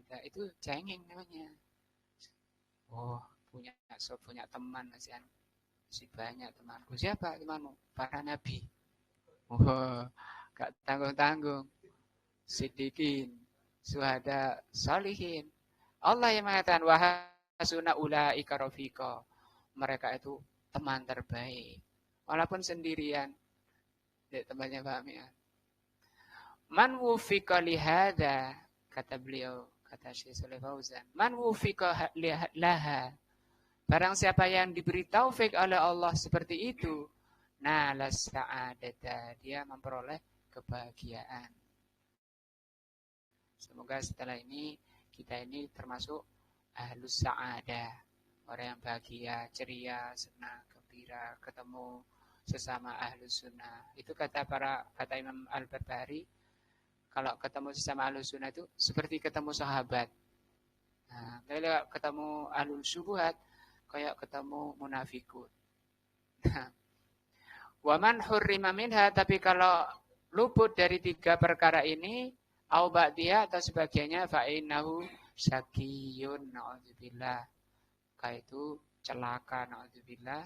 Nah, itu cengeng namanya. Oh, punya teman masih banyak temanku. Siapa temanmu? Para nabi. Oh, gak tanggung-tanggung. Siddiqin, syuhada, salihin. Allah yang mengatakan wahasuna ulaika rafiqa. Mereka itu teman terbaik. Walaupun sendirian. Di tempatnya Pak Mian. Man wufiqa lihada, kata beliau, kata Syekh Saleh Fauzan. Man wufiqa laha. Barang siapa yang diberi taufik oleh Allah seperti itu, nah la sa'adata, dia memperoleh kebahagiaan. Semoga setelah ini kita ini termasuk ahlus sa'adah, orang yang bahagia, ceria, senang, gembira, ketemu sesama ahlus sunnah. Itu kata Imam Al-Barbahari, kalau ketemu sesama ahlus sunnah itu seperti ketemu sahabat. Nah, kalau ketemu ahlul syubhat, kayak ketemu munafikun. Waman hurrima minha, tapi kalau luput dari 3 perkara ini, au ba'diyah atau sebagainya, fa'innahu syakiyun, na'udzubillah. Kayak itu celaka, na'udzubillah.